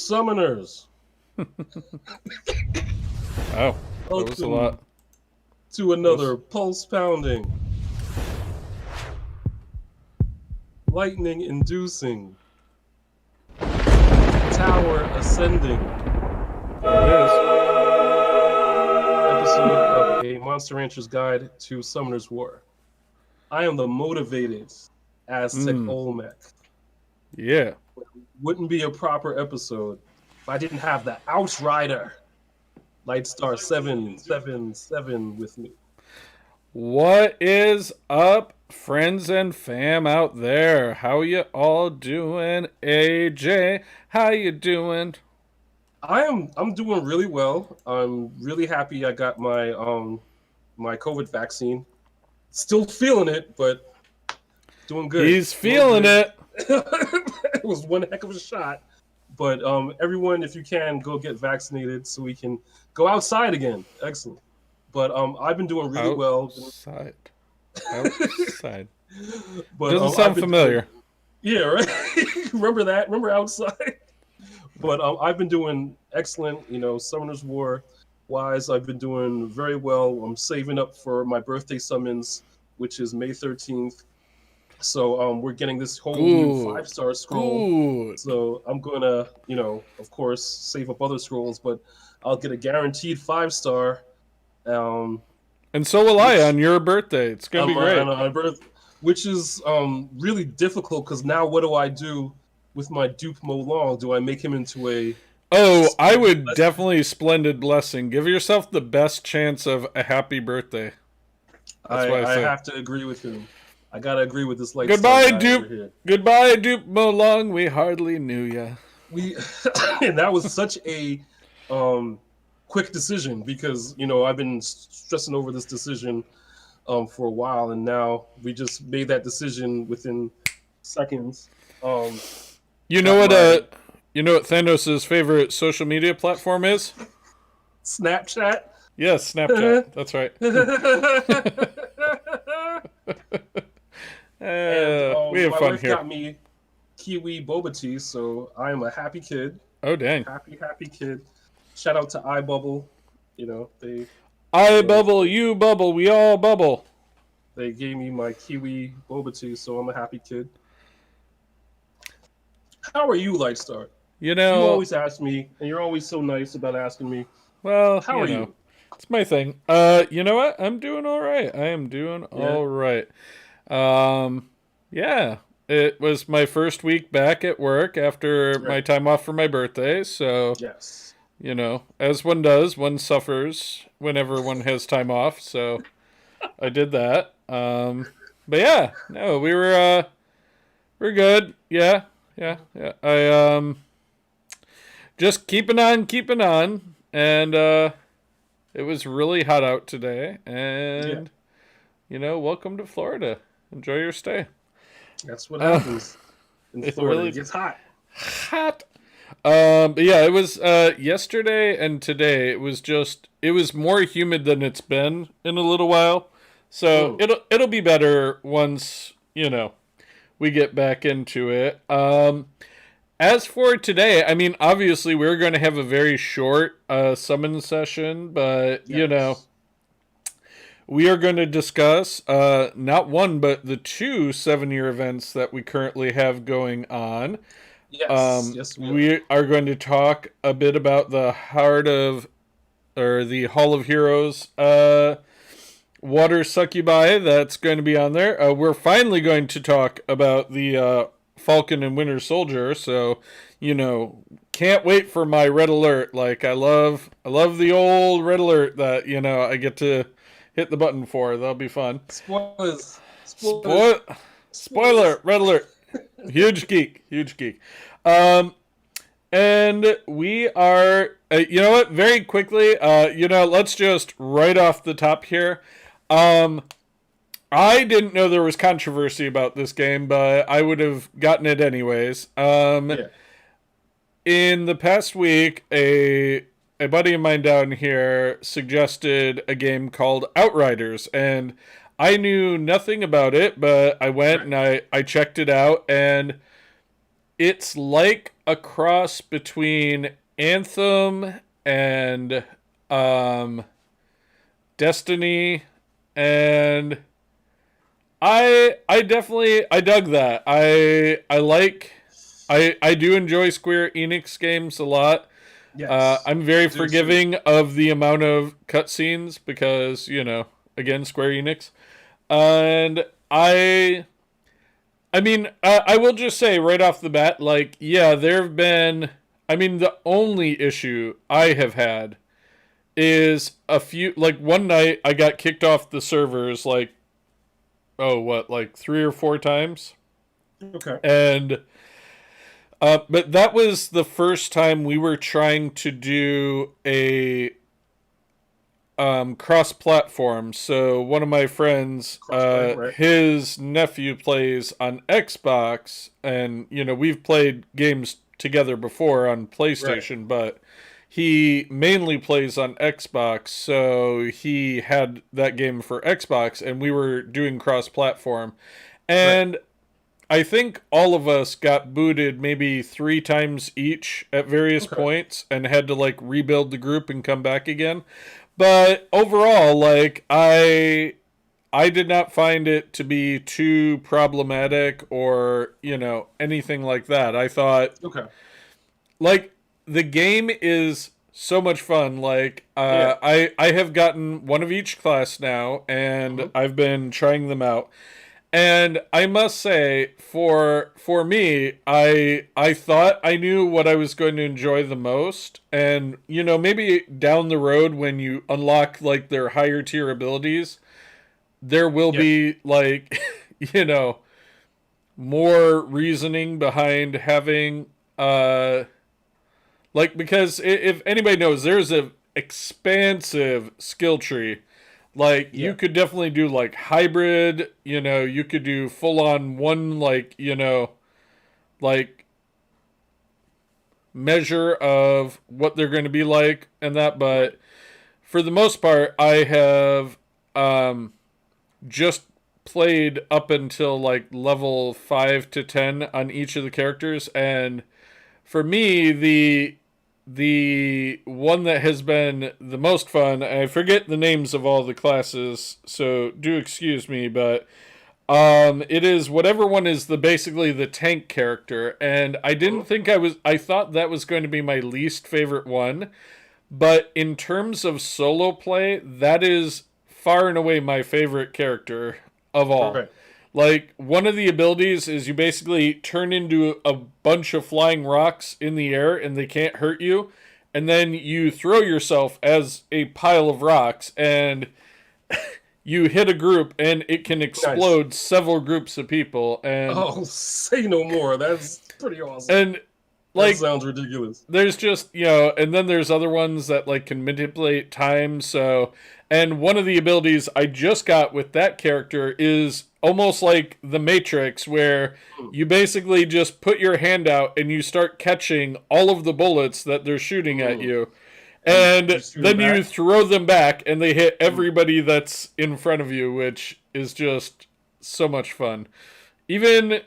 summoners. Oh, that was a lot. To another pulse pounding, lightning inducing, tower ascending episode of a Monster Rancher's Guide to Summoner's War. I am the motivated AztecOlmec. Yeah. It wouldn't be a proper episode if I didn't have the Outrider Lightstar777 with me. What is up, friends and fam out there? How you all doing? AJ, how you doing? I'm doing really well. I'm really happy I got my my COVID vaccine. Still feeling it, but doing good. He's feeling it. It was one heck of a shot. But everyone, if you can, go get vaccinated so we can go outside again. Excellent. But I've been doing really well. Outside. But, doesn't sound familiar. Yeah, right? Remember that? Remember outside? But I've been doing excellent, Summoner's War wise. I've been doing very well. I'm saving up for my birthday summons, which is May 13th. So we're getting this whole new 5-star scroll. Good. So I'm going to, of course, save up other scrolls, but I'll get a guaranteed 5-star. And so will I on your birthday. It's going to be great. On my birthday, which is really difficult because now what do I do with my dupe Mo Long? Do I make him into a... Oh, I would definitely Splendid Blessing. Give yourself the best chance of a happy birthday. That's what I say. I have to agree with him. I gotta agree with this. Like, goodbye, dupe. Goodbye, dupe Mo Long. We hardly knew ya. And that was such a quick decision because I've been stressing over this decision for a while, and now we just made that decision within seconds. You know what Thanos' favorite social media platform is? Snapchat? Yes, Snapchat. That's right. We have fun here. Got me kiwi boba tea, so I am a happy kid. Oh, dang. Happy kid. Shout out to iBubble. I bubble, you bubble, we all bubble. They gave me my kiwi boba tea, so I'm a happy kid. How are you, Lightstar? You always ask me, and you're always so nice about asking me. Well, how are you? It's my thing. You know what? I'm doing all right. I am doing all right. Yeah. It was my first week back at work after my time off for my birthday. So, yes. As one does, one suffers whenever one has time off. So I did that. But yeah, no, we're good. Yeah. I, just keeping on. And, it was really hot out today. And, welcome to Florida. Enjoy your stay. That's what happens in Florida. It gets hot. But yeah, it was yesterday and today. It was more humid than it's been in a little while. So it'll be better once we get back into it. As for today, I mean, obviously we're going to have a very short summon session, but we are going to discuss not one, but the 2 7-year events that we currently have going on. Yes, we are going to talk a bit about the the Hall of Heroes water succubi that's going to be on there. We're finally going to talk about the Falcon and Winter Soldier, so can't wait for my red alert. Like I love the old red alert that I get to hit the button for. That'll be fun. Spoilers. Spoiler, red alert. Huge geek. And we are, very quickly, let's just right off the top here. I didn't know there was controversy about this game, but I would have gotten it anyways. In the past week, a buddy of mine down here suggested a game called Outriders, and I knew nothing about it, but I went and I checked it out, and it's like a cross between Anthem and um, Destiny, and I definitely I dug that. I do enjoy Square Enix games a lot. Yes, I'm very I do too. forgiving of the amount of cutscenes because again Square Enix, and I mean I will just say right off the bat, like yeah, there have been. I mean the only issue I have had is a few like one night I got kicked off the servers like oh what like 3 or 4 times, Okay. and but that was the first time we were trying to do a cross platform. So one of my friends, Crossplay, right? his nephew plays on Xbox, and we've played games together before on Right. PlayStation, but he mainly plays on Xbox, so he had that game for Xbox, and we were doing cross platform. Right. And I think all of us got booted maybe 3 times each at various Okay. points and had to like rebuild the group and come back again. But overall, like I did not find it to be too problematic or, anything like that. I thought Okay. like the game is so much fun. Like Yeah. I have gotten one of each class now and Hmm. I've been trying them out. And I must say, for me, I thought I knew what I was going to enjoy the most, and maybe down the road when you unlock like their higher tier abilities, there will Yeah. be like you know more reasoning behind having like because if anybody knows, there's a expansive skill tree. Like you Yeah. could definitely do like hybrid, you could do full on one like, like measure of what they're going to be like and that, Right. but for the most part I have just played up until like level 5 to 10 on each of the characters, and for me the one that has been the most fun, I forget the names of all the classes, so do excuse me, but it is whatever one is the basically the tank character, and I didn't Hmm. think I thought that was going to be my least favorite one, but in terms of solo play, that is far and away my favorite character of all. Right. Like, one of the abilities is you basically turn into a bunch of flying rocks in the air and they can't hurt you. And then you throw yourself as a pile of rocks and you hit a group and it can Nice. explode several groups of people. Oh, say no more. That's pretty awesome. And That like, sounds ridiculous. there's just and then there's other ones that like can manipulate time. So, and one of the abilities I just got with that character is almost like the Matrix, where Hmm. you basically just put your hand out and you start catching all of the bullets that they're shooting at Hmm. you, And you and shoot them then you back. throw them back and they hit Hmm. everybody that's in front of you, which is just so much fun. Even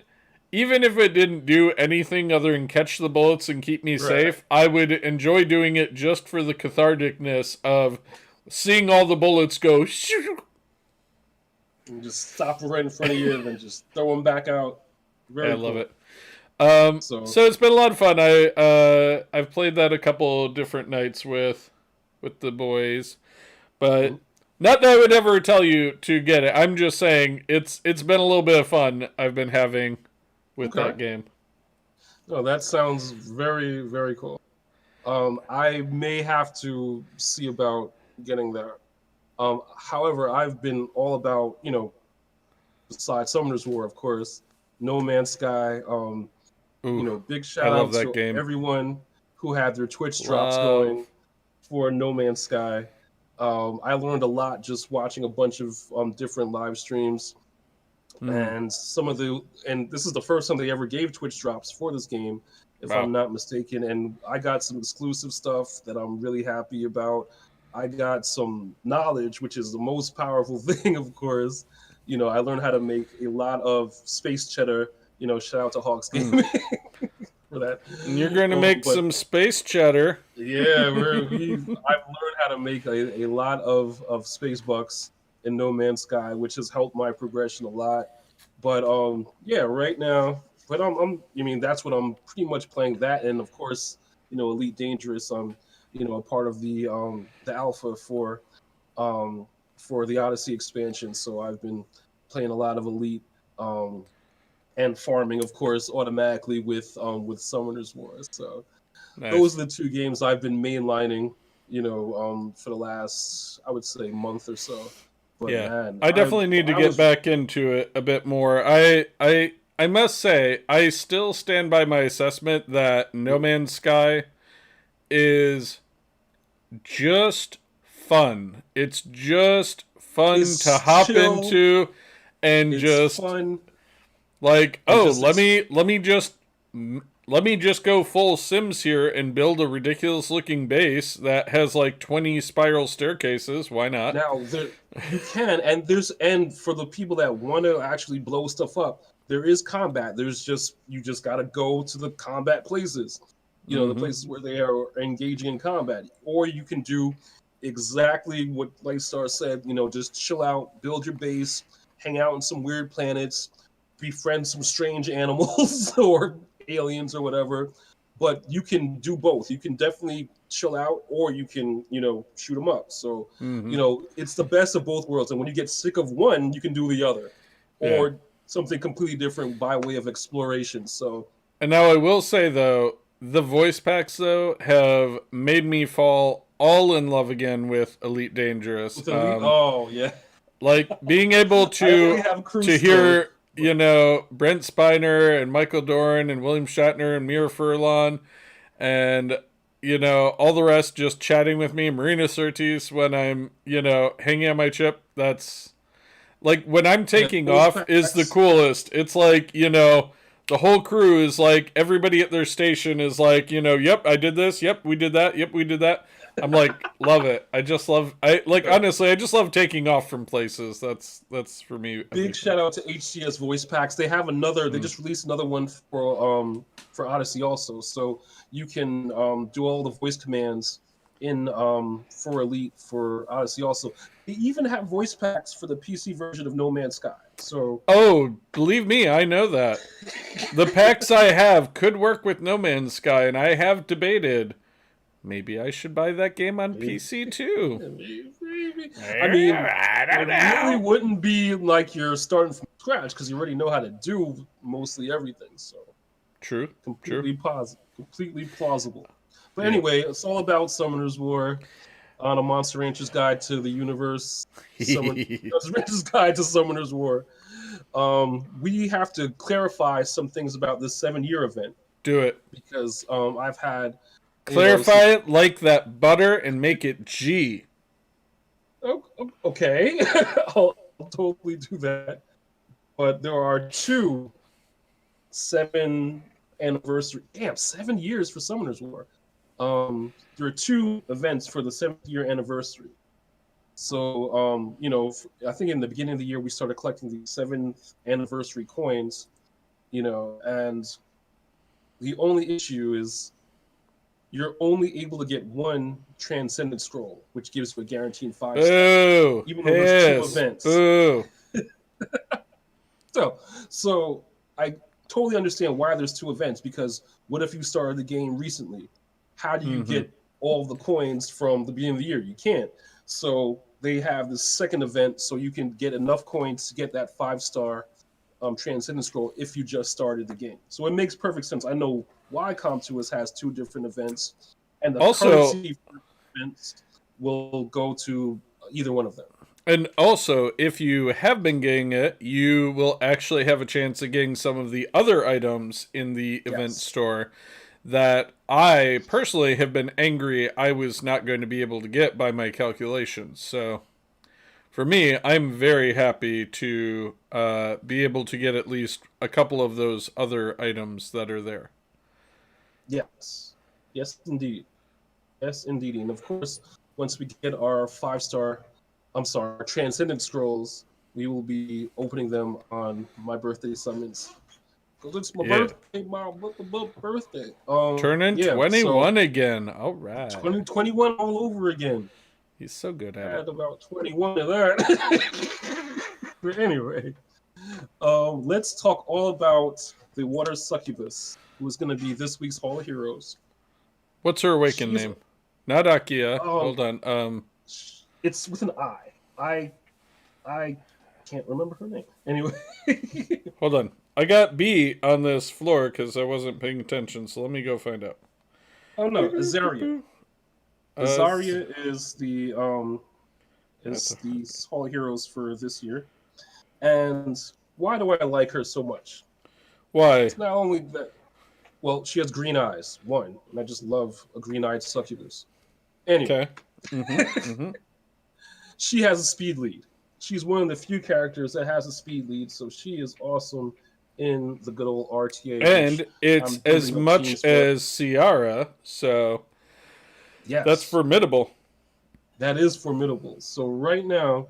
even if it didn't do anything other than catch the bullets and keep me Right. safe, I would enjoy doing it just for the catharticness of seeing all the bullets go. And just stop right in front of you, and then just throw them back out. I Very love cool. it. So, So it's been a lot of fun. I've played that a couple different nights with the boys, mhm. but not that I would ever tell you to get it. I'm just saying it's been a little bit of fun I've been having with Okay. that game. No, that sounds very, very cool. I may have to see about getting that. However, I've been all about, besides Summoner's War, of course, No Man's Sky. Ooh, Big I shout love out that to game. everyone who had their Twitch drops going Love. for No Man's Sky. I learned a lot just watching a bunch of different live streams, Mm, and and this is the first time they ever gave Twitch drops for this game, if I'm wow. not mistaken. And I got some exclusive stuff that I'm really happy about. I got some knowledge, which is the most powerful thing, of course. I learned how to make a lot of space cheddar Shout out to Hawks Gaming for that. And you're going to make But some space cheddar. yeah, I've learned how to make a lot of space bucks in No Man's Sky, which has helped my progression a lot. But yeah, right now, but I mean, that's what I'm pretty much playing that, and of course, Elite Dangerous. A part of the alpha for the Odyssey expansion, so I've been playing a lot of Elite. And farming, of course, automatically with Summoner's War. So those Nice. are the two games I've been mainlining, for the last, I would say, month or so. But Yeah. man, I I definitely need to I get was back into it a bit more. I must say, I still stand by my assessment that No Man's Sky is just fun. It's just fun to it's hop chill, into and it's just fun, like, and oh, just let me just go full Sims here and build a ridiculous looking base that has like 20 spiral staircases. Why not? now there you can, and for the people that want to actually blow stuff up, there is combat. There's just you just got to go to the combat places, the Mm-hmm. places where they are engaging in combat, or you can do exactly what Lightstar said. Just chill out, build your base, hang out on some weird planets, befriend some strange animals or aliens or whatever. But you can do both. You can definitely chill out, or you can, shoot them up. So, Mm-hmm. it's the best of both worlds. And when you get sick of one, you can do the other, Yeah. or something completely different by way of exploration. So, And now I will say though, the voice packs though have made me fall all in love again with Elite Dangerous. with Elite, oh yeah, Like being able I only to have Crew still. hear, Brent Spiner and Michael Dorn and William Shatner and Mira Furlan and all the rest just chatting with me, Marina Sirtis when I'm, hanging on my chip. That's like when I'm Yeah, taking voice off is the packs. coolest. It's like, the whole crew is like everybody at their station is like, yep, I did this, yep, we did that, yep, we did that. I'm like, love it. I like Yeah. honestly, I just love taking off from places. That's for me Big everything. shout out to HCS voice packs. They have another. They Mm. just released another one for Odyssey also, so you can do all the voice commands in for Elite for Odyssey also. They even have voice packs for the PC version of No Man's Sky. So Oh, believe me, I know that. The packs I have could work with No Man's Sky, and I have debated maybe I should buy that game on PC too. maybe. I mean, I it don't really know. wouldn't be like you're starting from scratch because you already know how to do mostly everything. So True, true. completely plausible. But Yeah. anyway, it's all about Summoner's War on a Monster Rancher's Guide to the Universe, Monster Rancher's Guide to Summoner's War. We have to clarify some things about this 7-year event Do it. because I've had, some. Clarify it like that butter and make it G. Okay, I'll totally do that. But there are two 7 anniversary. Damn, 7 years for Summoner's War. There are two events for the 7th-year anniversary. So, I think in the beginning of the year we started collecting the 7th anniversary coins, and the only issue is you're only able to get one Transcendent Scroll, which gives you a guaranteed 5-star, Boo. even though there's two Piss. events. Boo. So I totally understand why there's two events, because what if you started the game recently? How do you Mm-hmm. get all the coins from the beginning of the year? You can't. So they have this second event so you can get enough coins to get that 5-star Transcendent Scroll if you just started the game. So it makes perfect sense. I know why CompTours has two different events, and the Also, currency for events will go to either one of them. and also, if you have been getting it, you will actually have a chance of getting some of the other items in the event Yes. store that I personally have been angry I was not going to be able to get by my calculations. So, for me, I'm very happy to be able to get at least a couple of those other items that are there. Yes. Yes, indeed. Yes, indeed. And of course, once we get our 5-star, our Transcendent Scrolls, we will be opening them on my birthday summons. because it's my Yeah. birthday, my birthday. Turning Yeah, so 21 again. All right. 2021 all over again. He's so good at it. Add about 21 of that. But anyway, let's talk all about the water succubus, who is going to be this week's Hall of Heroes. What's her awakened She's name? Not Akia. um, Hold on. it's with an I. I can't remember her name. Anyway, Hold on. I got B on this floor because I wasn't paying attention, so let me go find out. oh no, Azaria. Azaria is the Hall of Heroes for this year. And why do I like her so much? Why? It's not only that, well, she has green eyes, one, and I just love a green-eyed succubus. Anyway, Okay. she has a speed lead. She's one of the few characters that has a speed lead, so she is awesome in the good old RTA. And it's as much as Ciara, so yes, that's formidable. That is formidable. So right now,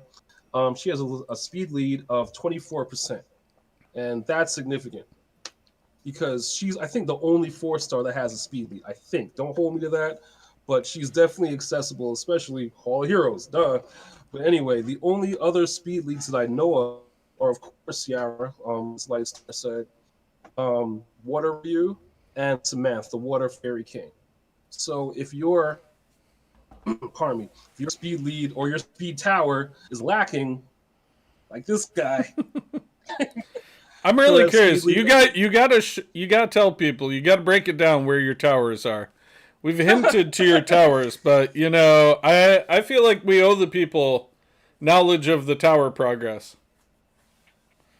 she has a speed lead of 24%, and that's significant because she's, I think, the only 4-star that has a speed lead. I think. Don't hold me to that, but she's definitely accessible, especially Hall of Heroes. Duh. But anyway, the only other speed leads that I know of are, of course, Ciara, as Lightstar said, Water Ryu, and Samantha, the Water Fairy King. So if you're pardon me, if your speed lead or your speed tower is lacking, like this guy. I'm really curious. You gotta tell people. You gotta break it down where your towers are. We've hinted to your towers, but I feel like we owe the people knowledge of the tower progress.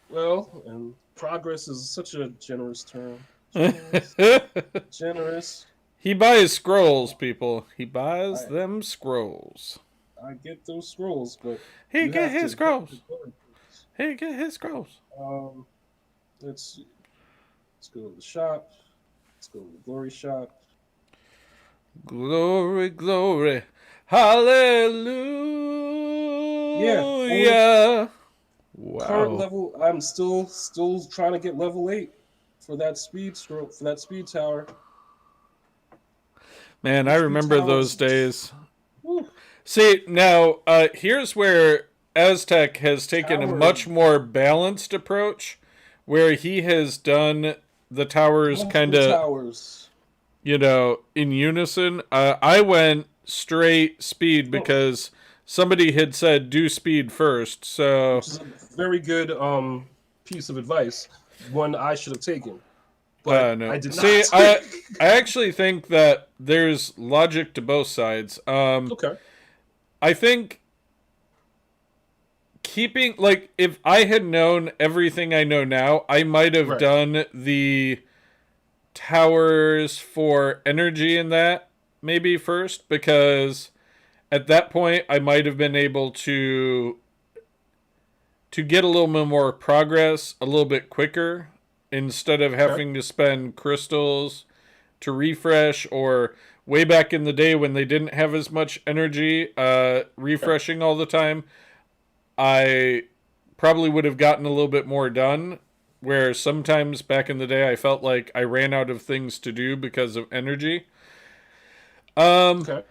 Well, and progress is such a generous term. Generous. He buys scrolls, people. He buys them scrolls. I get those scrolls, but he get his scrolls. He get his scrolls. Let's see. Let's go to the shop. Let's go to the glory shop. Glory, glory, hallelujah. Yeah. Wow. Current level, I'm still trying to get level 8 for that speed tower. Man, I remember those days. Woo. See, now, here's where Aztec has taken a much more balanced approach, where he has done the towers kind of, in unison. I went straight speed because somebody had said do speed first, so... Which is a very good piece of advice, one I should have taken. But no. I did not. See, I actually think that there's logic to both sides. Okay. I think keeping, like, if I had known everything I know now, I might have done the towers for energy in that maybe first, because at that point I might have been able to get a little bit more progress a little bit quicker, instead of having to spend crystals to refresh, or way back in the day when they didn't have as much energy refreshing all the time, I probably would have gotten a little bit more done, where sometimes back in the day I felt like I ran out of things to do because of energy. So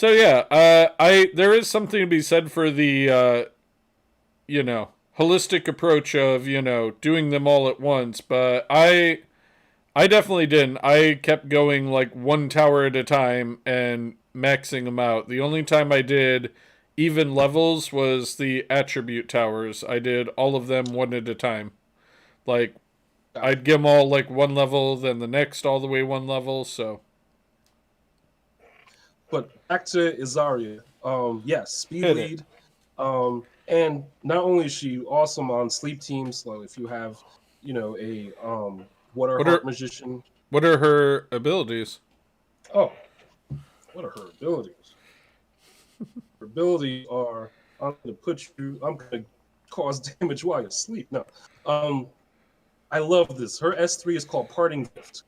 yeah, there is something to be said for the holistic approach of, doing them all at once, but I definitely didn't. I kept going like one tower at a time and maxing them out. The only time I did even levels was the attribute towers. I did all of them one at a time. Like, I'd give them all like one level, then the next all the way one level, so. But back to Azaria. Yes, speed lead. And not only is she awesome on sleep teams, like if you have, a water heart magician. What are her abilities? Oh, what are her abilities? Her abilities are, I'm going to cause damage while you sleep. No. I love this. Her S3 is called Parting Gift.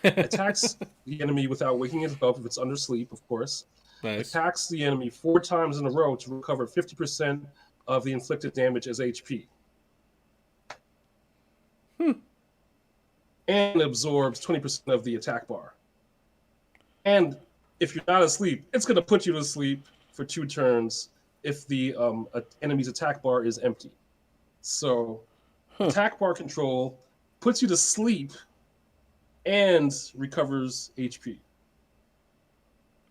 Attacks the enemy without waking it up if it's under sleep, of course. Nice. Attacks the enemy 4 times in a row to recover 50% of the inflicted damage as HP. and absorbs 20% of the attack bar. And if you're not asleep, it's going to put you to sleep for 2 turns if the enemy's attack bar is empty. So attack bar control puts you to sleep and recovers HP.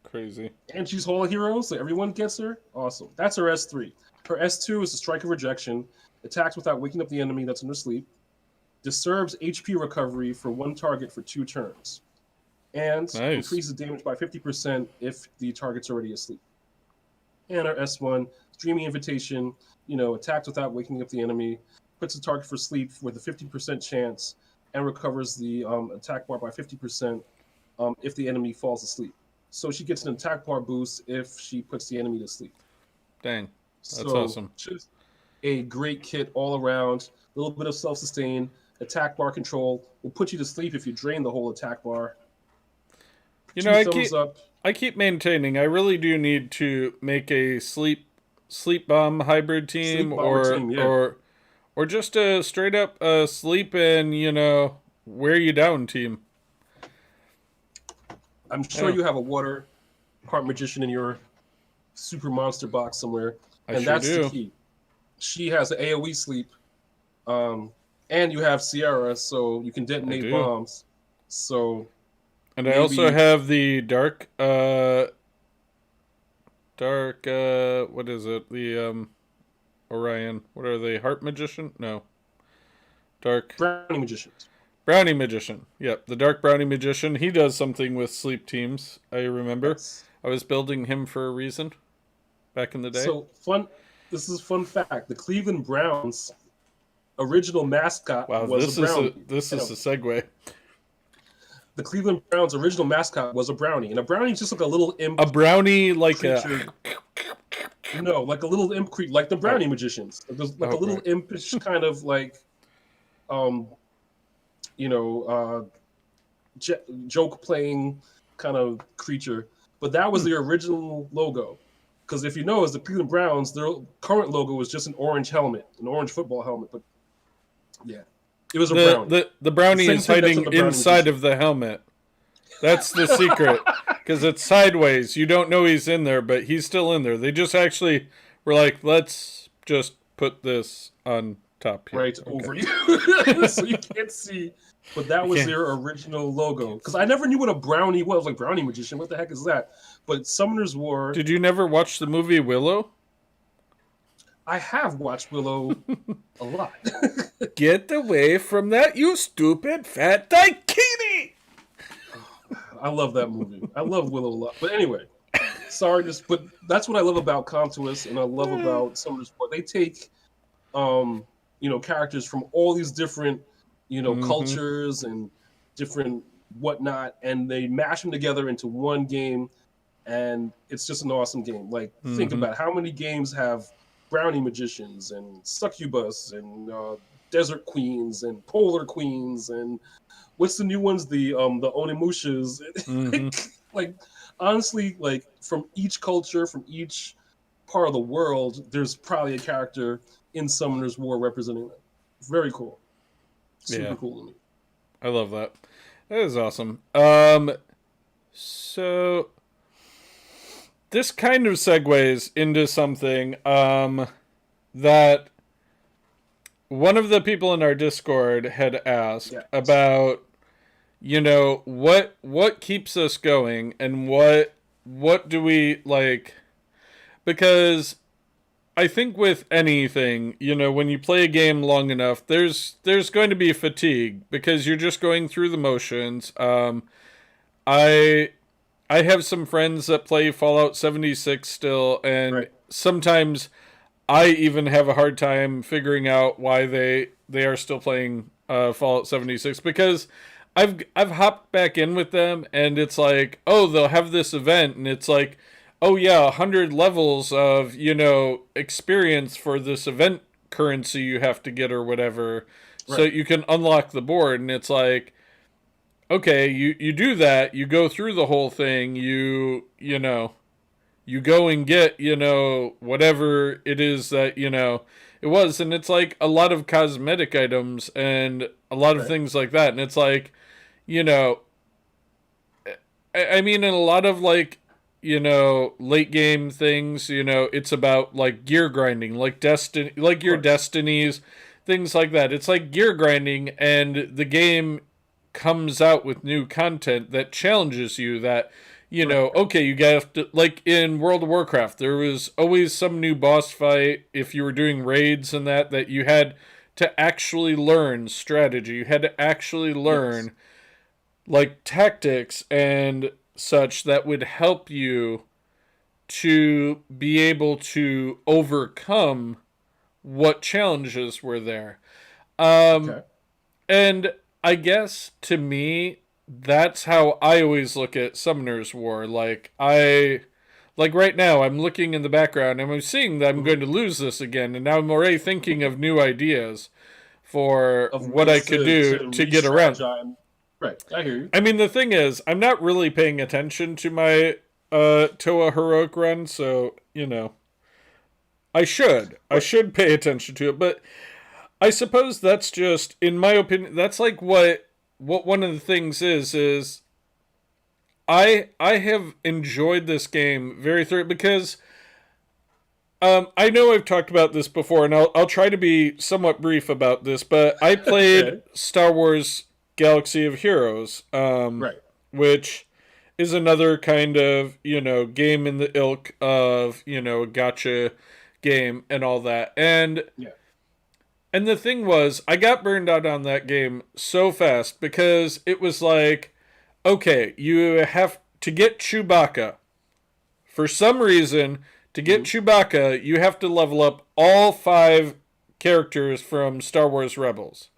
Crazy. And she's whole hero, so everyone gets her. Awesome. That's her S3. Her S2 is a strike of rejection. Attacks without waking up the enemy that's in their sleep. Disturbs HP recovery for 1 target for 2 turns. And increases damage by 50% if the target's already asleep. And our S1, Dreamy Invitation, attacks without waking up the enemy, puts the target for sleep with a 50% chance, and recovers the attack bar by 50% if the enemy falls asleep. So she gets an attack bar boost if she puts the enemy to sleep. Dang, that's awesome. Just a great kit all around. A little bit of self-sustain. Attack bar control will put you to sleep if you drain the whole attack bar. I keep maintaining I really do need to make a sleep bomb hybrid team, or just a straight up sleep and wear you down team. I'm sure you have a water heart magician in your super monster box somewhere, and that's the key. She has an AoE sleep, and you have Sierra, so you can detonate bombs. So. And I also have the dark, what is it? The, Orion. What are they? Heart Magician? No. Dark. Brownie Magicians. Brownie Magician. Yep, the Dark Brownie Magician. He does something with sleep teams, I remember. Yes. I was building him for a reason back in the day. So, this is a fun fact. The Cleveland Browns' original mascot was a brownie. This is a segue. The Cleveland Browns' original mascot was a brownie, and a brownie is just like a little imp. A brownie, like creature. No, like a little imp creature, like the Brownie Magicians. Like a little impish kind of like, joke playing kind of creature. But that was their original logo, because if you know, as the Cleveland Browns, their current logo was just an orange helmet, an orange football helmet. But yeah. It was a brownie. The brownie is hiding inside of the helmet. That's the secret. Because it's sideways. You don't know he's in there, but he's still in there. They just actually were like, let's just put this on top here. Right over you. So you can't see. But that was their original logo. Because I never knew what a brownie was. Like, Brownie Magician, what the heck is that? But Summoners War... Did you never watch the movie Willow? I have watched Willow a lot. Get away from that, you stupid fat daikini! I love that movie. I love Willow a lot. But anyway, but that's what I love about Contours, and I love about Summoners War. They take, characters from all these different, cultures and different whatnot, and they mash them together into one game, and it's just an awesome game. Like, think about how many games have Brownie Magicians and Succubus and Desert Queens and Polar Queens and what's the new ones? The Onimushas. Like, honestly, like, from each culture, from each part of the world, there's probably a character in Summoner's War representing them. Very cool. Super cool to me. I love that. That is awesome. So this kind of segues into something that one of the people in our Discord had asked about, what keeps us going and what do we like, because I think with anything, when you play a game long enough, there's going to be fatigue because you're just going through the motions. I have some friends that play Fallout 76 still, and sometimes I even have a hard time figuring out why they are still playing Fallout 76, because I've hopped back in with them, and it's like, oh, they'll have this event, and it's like, oh yeah, 100 levels of, experience for this event currency you have to get or whatever, so you can unlock the board, and it's like, okay, you do that, you go through the whole thing, you go and get, whatever it is that, It was, and it's like a lot of cosmetic items and a lot of Okay. things like that. And it's like, you know, I mean, in a lot of like, late game things, it's about like gear grinding, like Destiny, like Of your course. Destinies, things like that. It's like gear grinding, and the game comes out with new content that challenges you. That Right. okay, you have to, like in World of Warcraft, there was always some new boss fight if you were doing raids and that you had to actually learn strategy. You had to actually Yes. learn like tactics and such that would help you to be able to overcome what challenges were there. Um, Okay. and I guess to me, that's how I always look at Summoner's War. Like right now, I'm looking in the background and I'm seeing that I'm Hmm. going to lose this again, and now I'm already thinking of new ideas for Of what I ways could to do to get around. re-strategize. Right. I hear you. I mean, the thing is, I'm not really paying attention to my Toa heroic run, so I should. I Right. should pay attention to it, but I suppose that's just, in my opinion, that's like what one of the things is I have enjoyed this game very thoroughly because I know I've talked about this before, and I'll try to be somewhat brief about this, but I played Okay. Star Wars Galaxy of Heroes, Right. which is another kind of game in the ilk of gotcha game and all that, Yeah. and the thing was, I got burned out on that game so fast because it was like, okay, you have to get Chewbacca. For some reason, to get Hmm. Chewbacca, you have to level up all 5 characters from Star Wars Rebels.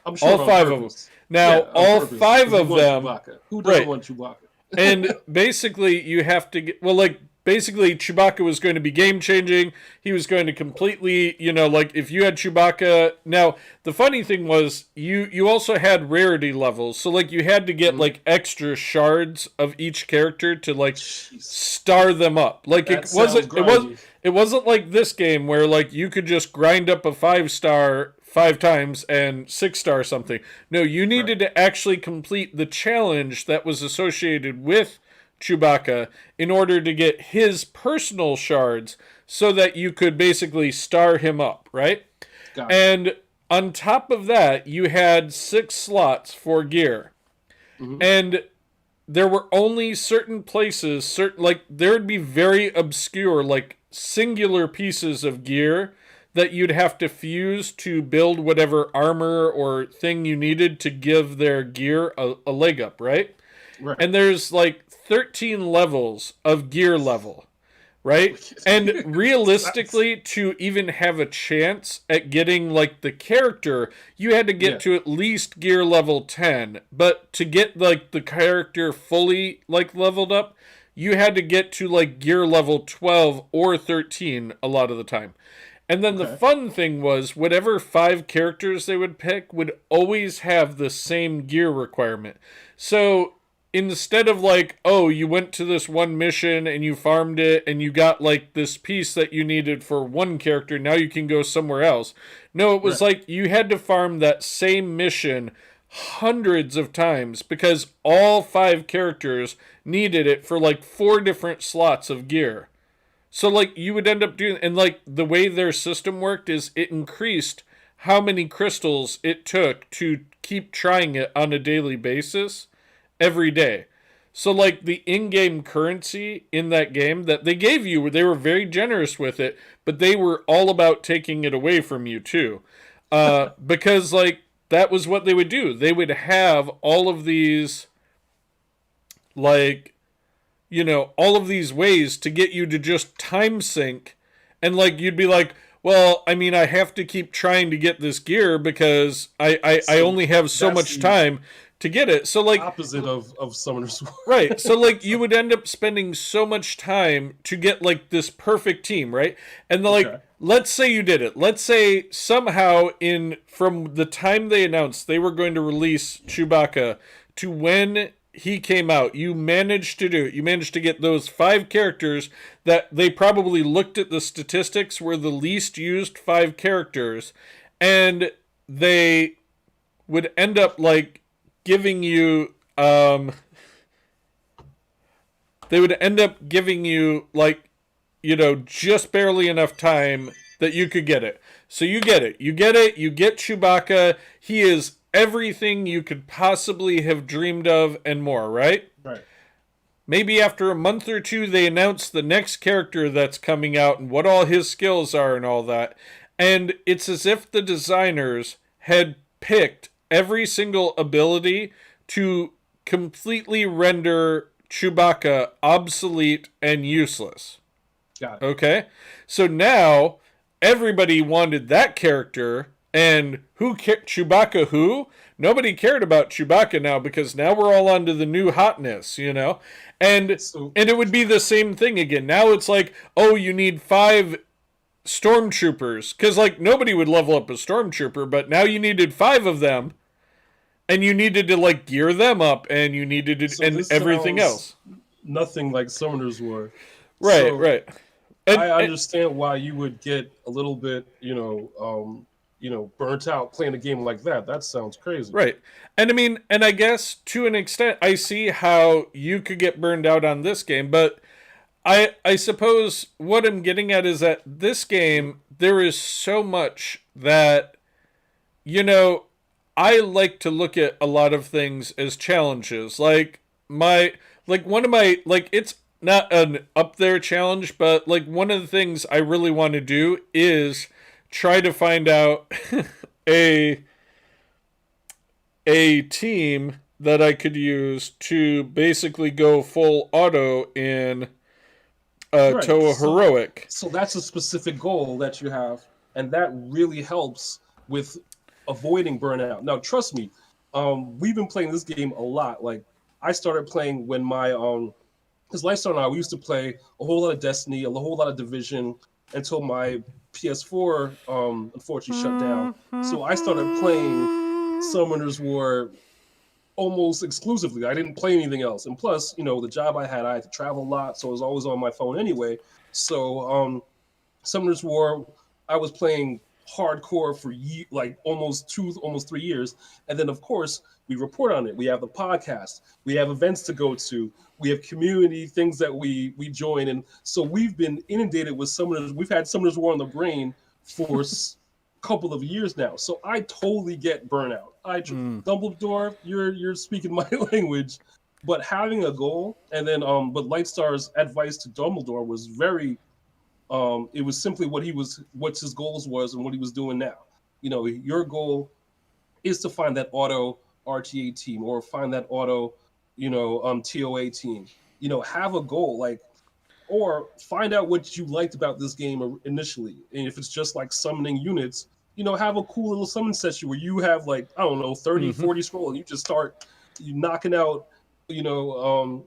I'm sure All on 5 of them. purpose. Now, Yeah, on all purpose. five Because you of want them, Chewbacca. Who doesn't right, want Chewbacca? and basically, you have to get. Well, like, basically, Chewbacca was going to be game changing. He was going to completely, like, if you had Chewbacca. Now, the funny thing was, you also had rarity levels. So, like, you had to get, Mhm. like, extra shards of each character to, like, Jeez. star them up. Like, That sounds grindy. it wasn't like this game where, like, you could just grind up a 5-star 5 times and 6-star something. No, you Right. needed to actually complete the challenge that was associated with Chewbacca in order to get his personal shards so that you could basically star him up, right? Gotcha. And on top of that, you had 6 slots for gear. Hmm. And there were only certain places, like there would be very obscure, like singular pieces of gear that you'd have to fuse to build whatever armor or thing you needed to give their gear a leg up, right? Right. And there's like 13 levels of gear level, right? And Nice. realistically, to even have a chance at getting like the character, you had to Yeah. get to at least gear level 10. But to get like the character fully like leveled up, you had to get to like gear level 12 or 13 a lot of the time. And then the Okay. fun thing was, whatever 5 characters they would pick would always have the same gear requirement. So instead of like, oh, you went to this one mission and you farmed it and you got like this piece that you needed for one character, now you can go somewhere else. No, it was Right. like you had to farm that same mission hundreds of times because all 5 characters needed it for like 4 different slots of gear. So like you would end up doing, and like the way their system worked is it increased how many crystals it took to keep trying it on a daily basis every day. So like the in-game currency in that game that they gave you, they were very generous with it, but they were all about taking it away from you too. Because like that was what they would do. They would have all of these like all of these ways to get you to just time sync. And like you'd be like, well, I mean, I have to keep trying to get this gear because I So only have so that's much the time to get it. So like opposite of Summoner's War. right. So like you would end up spending so much time to get like this perfect team, right? And like Okay. let's say you did it. Let's say somehow in from the time they announced they were going to release Chewbacca to when he came out, you managed to do it. You managed to get those 5 characters that they probably looked at the statistics were the least used 5 characters, and they would end up like giving you they would end up giving you like, you know, just barely enough time that you could get it. So you get it. You get it. You get Chewbacca. He is everything you could possibly have dreamed of and more, right? Right. Maybe after a month or two, they announce the next character that's coming out and what all his skills are and all that. And it's as if the designers had picked every single ability to completely render Chewbacca obsolete and useless. Got it. Okay? So now everybody wanted that character, and Chewbacca who? Nobody cared about Chewbacca now because now we're all onto the new hotness, you know? And So and it would be the same thing again. Now it's like, oh, you need 5 stormtroopers because like nobody would level up a stormtrooper, but now you needed 5 of them, and you needed to like gear them up, and you needed to so and this everything sounds else. nothing like Summoners War. Right, So right. I And understand why you would get a little bit, burnt out playing a game like that. That sounds crazy. right. And I mean, and I guess to an extent, I see how you could get burned out on this game, but I suppose what I'm getting at is that this game, there is so much that, you know, I like to look at a lot of things as challenges. One of my, like, it's not an up there challenge, but like one of the things I really want to do is try to find out a a team that I could use to basically go full auto in Right. Toa So Heroic. so that's a specific goal that you have, and that really helps with avoiding burnout. Now, trust me, we've been playing this game a lot. Like I started playing when my because Lightstar and I we used to play a whole lot of Destiny, a whole lot of Division until my PS4 unfortunately shut down. So I started playing Summoners War almost exclusively. I didn't play anything else. And plus, the job I had to travel a lot, so I was always on my phone anyway. So Summoners War, I was playing hardcore for like almost 3 years, and then of course we report on it. We have the podcast, we have events to go to, we have community things that we join, and so we've been inundated with Summoners. We've had Summoners War on the brain for couple of years now, so I totally get burnout. Mm. Dumbledore, you're speaking my language, but having a goal, and then but Lightstar's advice to Dumbledore was very it was simply what his goals was and what he was doing now. Your goal is to find that auto RTA team or find that auto, TOA team. Have a goal, like, or find out what you liked about this game initially. And if it's just like summoning units, have a cool little summon session where you have like, I don't know, 30, Mm-hmm. 40 scroll and you just start knocking out,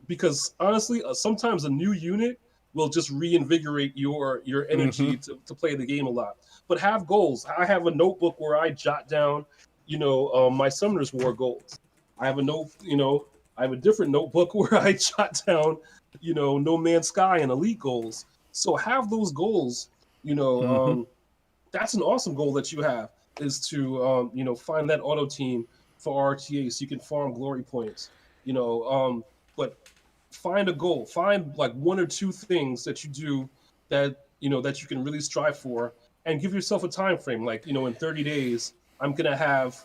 because honestly, sometimes a new unit will just reinvigorate your Mm-hmm. energy to play the game a lot. But have goals. I have a notebook where I jot down, my Summoners War goals. I have I have a different notebook where I jot down, No Man's Sky and Elite goals. So have those goals, Mm-hmm. that's an awesome goal that you have, is to find that auto team for RTA so you can farm glory points. But find a goal, find like one or two things that you do that you can really strive for, and give yourself a time frame. Like, in 30 days, I'm gonna have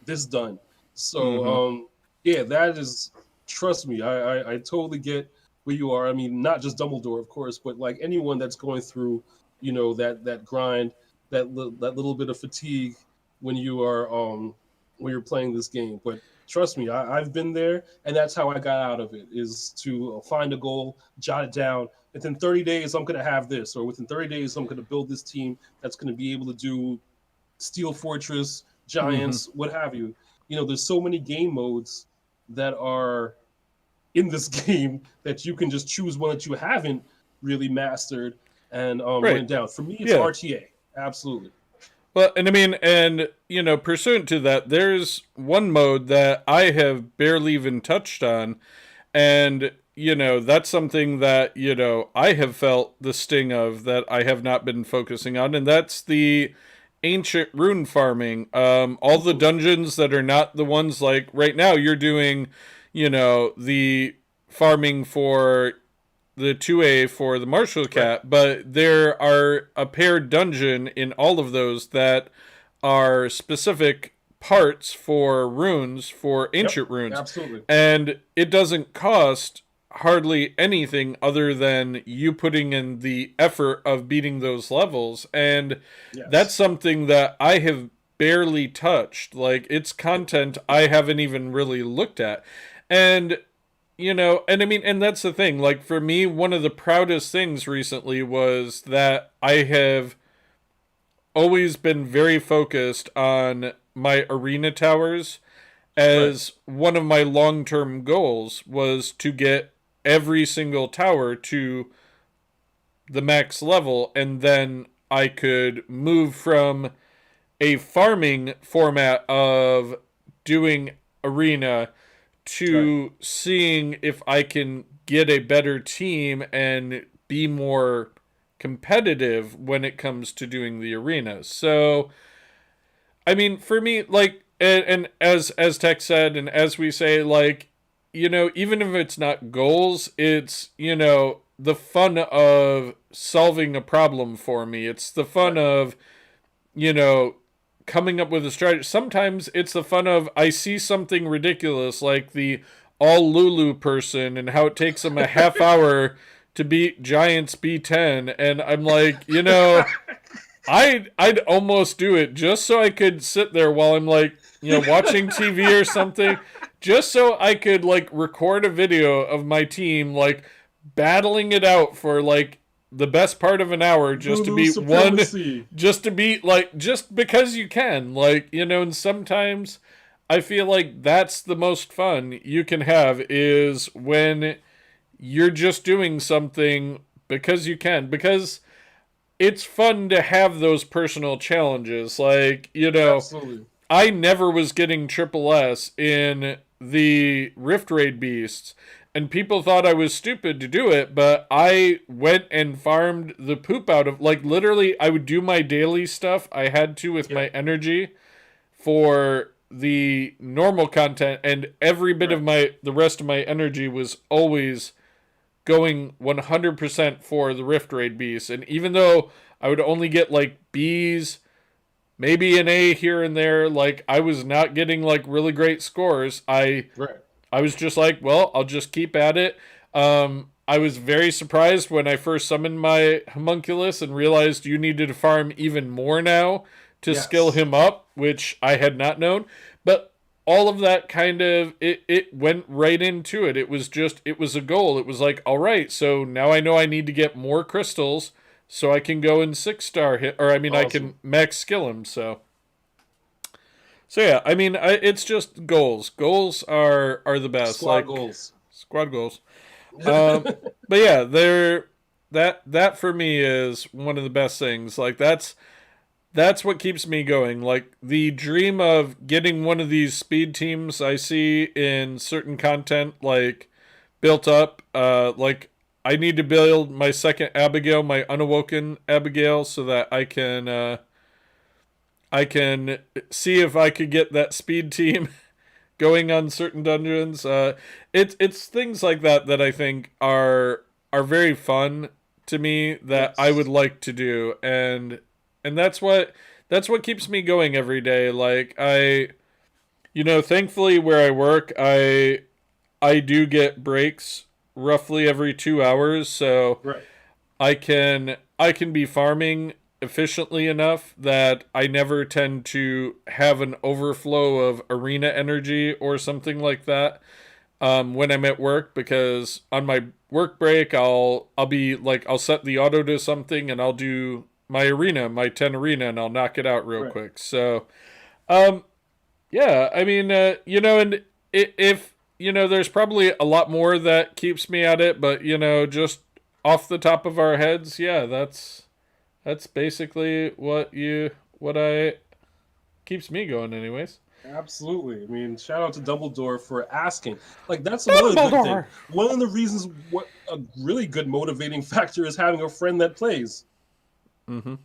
this done. So Mm-hmm. yeah, that is, trust me, I totally get where you are. I mean, not just Dumbledore, of course, but like anyone that's going through, that grind, that little bit of fatigue when you're playing this game. But trust me, I've been there, and that's how I got out of it, is to find a goal, jot it down. Within 30 days, I'm going to have this, or within 30 days, I'm going to build this team that's going to be able to do Steel Fortress, Mm-hmm. Giants, what have you. There's so many game modes that are in this game that you can just choose one that you haven't really mastered and run Right. it down. For me, it's Yeah. RTA. Absolutely. Well, and I mean, and pursuant to that, there's one mode that I have barely even touched on, and that's something that I have felt the sting of that I have not been focusing on, and that's the ancient rune farming. All the dungeons that are not the ones like right now you're doing, the farming for the 2A for the Marshall Cat, Right. but there are a paired dungeon in all of those that are specific parts for runes, for Yep. ancient runes. Absolutely. And it doesn't cost hardly anything other than you putting in the effort of beating those levels. And that's Yes. something that I have barely touched. Like, it's content I haven't even really looked at. And and I mean, and that's the thing. Like, for me, one of the proudest things recently was that I have always been very focused on my arena towers, Right. as one of my long-term goals was to get every single tower to the max level, and then I could move from a farming format of doing arena Right. to seeing if I can get a better team and be more competitive when it comes to doing the arena. So, I mean, for me, like, and as Tech said, and as we say, like, even if it's not goals, it's the fun of solving a problem for me. It's the fun Right. of you know coming up with a strategy. Sometimes it's the fun of I see something ridiculous like the all Lulu person and how it takes them a half hour to beat Giants B10, and I'm like, I'd almost do it just so I could sit there while I'm like, watching TV or something, just so I could like record a video of my team like battling it out for like the best part of an hour just to Lulu beat one, supremacy. just to beat like just because you can, like, and sometimes I feel like that's the most fun you can have is when you're just doing something because you can, because it's fun to have those personal challenges. Like, Absolutely. I never was getting triple S in the Rift Raid Beasts, and people thought I was stupid to do it, but I went and farmed the poop out of, like, literally, I would do my daily stuff I had to with my Yep. energy for the normal content, and every bit of Right. the rest of my energy was always going 100% for the Rift Raid Beasts. And even though I would only get like B's, maybe an A here and there, like I was not getting like really great scores, Right. I was just like, well, I'll just keep at it. I was very surprised when I first summoned my homunculus and realized you needed to farm even more now to skill Yes. him up, which I had not known. But all of that kind of it went right into it. It was a goal. It was like, all right, so now I know I need to get more crystals so I can go in 6-star hit, or I mean I can Awesome. max skill him. So yeah, I mean it's just goals. Goals are the best. Squad Like goals. squad goals. Um, but yeah, they're that for me is one of the best things. Like that's what keeps me going. Like the dream of getting one of these speed teams I see in certain content, like built up. Like I need to build my second Abigail, my unawoken Abigail, so that I can see if I could get that speed team going on certain dungeons. It's things like that that I think are very fun to me that I would Yes. like to do, and that's what keeps me going every day. Like thankfully where I work, I do get breaks roughly every 2 hours, so Right. I can be farming efficiently enough that I never tend to have an overflow of arena energy or something like that when I'm at work, because on my work break I'll be like I'll set the auto to something and I'll do my arena, my 10 arena, and I'll knock it out real Right. quick. So um yeah, I mean and if there's probably a lot more that keeps me at it, but just off the top of our heads, yeah, that's basically keeps me going, anyways. Absolutely. I mean, shout out to Dumbledore for asking. Like, that's another good thing. Dumbledore. One of the reasons what a really good motivating factor is having a friend that plays. Mm-hmm.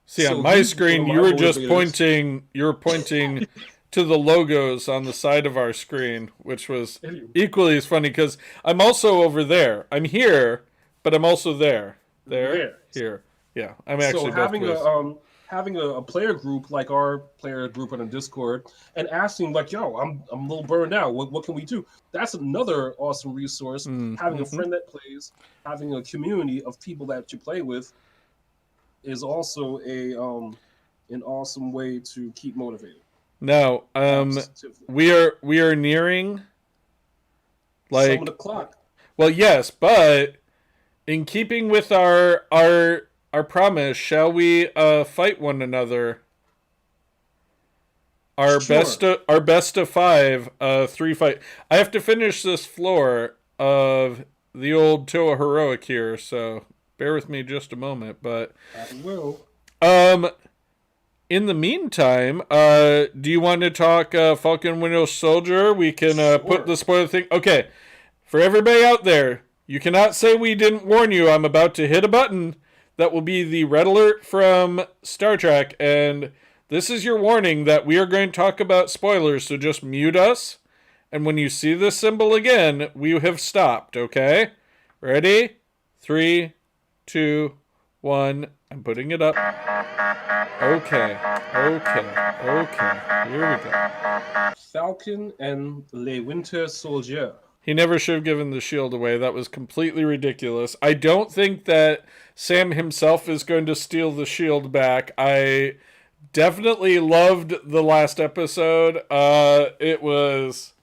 See, on So my he's one screen, of my you were just motivators. pointing. You were pointing to the logos on the side of our screen, which was equally as funny because I'm also over there. I'm here, but I'm also there. There, There. here. Yeah, I'm So actually both ways. having a player group like our player group on a Discord and asking like, yo, I'm a little burned out. What can we do? That's another awesome resource. Having a Mm-hmm. friend that plays, having a community of people that you play with is also a an awesome way to keep motivated. Now, Positively. we are nearing Some of like, the clock. well, yes, but in keeping with our promise, shall we fight one another? Sure. Our best of five 3 fight. I have to finish this floor of the old Toa Heroic here, so bear with me just a moment. But I will. um, in the meantime, do you want to talk Falcon Window Soldier? We can put Sure. the spoiler thing. Okay, for everybody out there, you cannot say we didn't warn you. I'm about to hit a button that will be the red alert from Star Trek, and this is your warning that we are going to talk about spoilers, so just mute us. And when you see this symbol again, we have stopped, okay? Ready? 3, 2, 1. I'm putting it up. Okay. Here we go. Falcon and Le Winter Soldier. He never should have given the shield away. That was completely ridiculous. I don't think that Sam himself is going to steal the shield back. I definitely loved the last episode. It was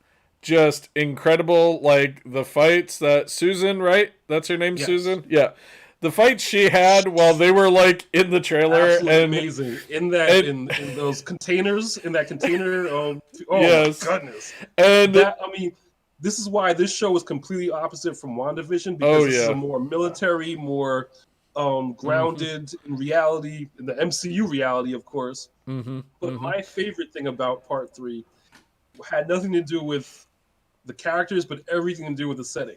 just incredible. Like the fights that Susan, right? That's her name, Yes. Susan? Yeah. The fights she had while they were like in the trailer. Absolutely and amazing. In that in those containers, in that container, oh yes. my goodness. And That I mean, this is why this show is completely opposite from WandaVision, because this is a more military, more grounded in reality, in the MCU reality, of course. But my favorite thing about Part 3 had nothing to do with the characters, but everything to do with the setting.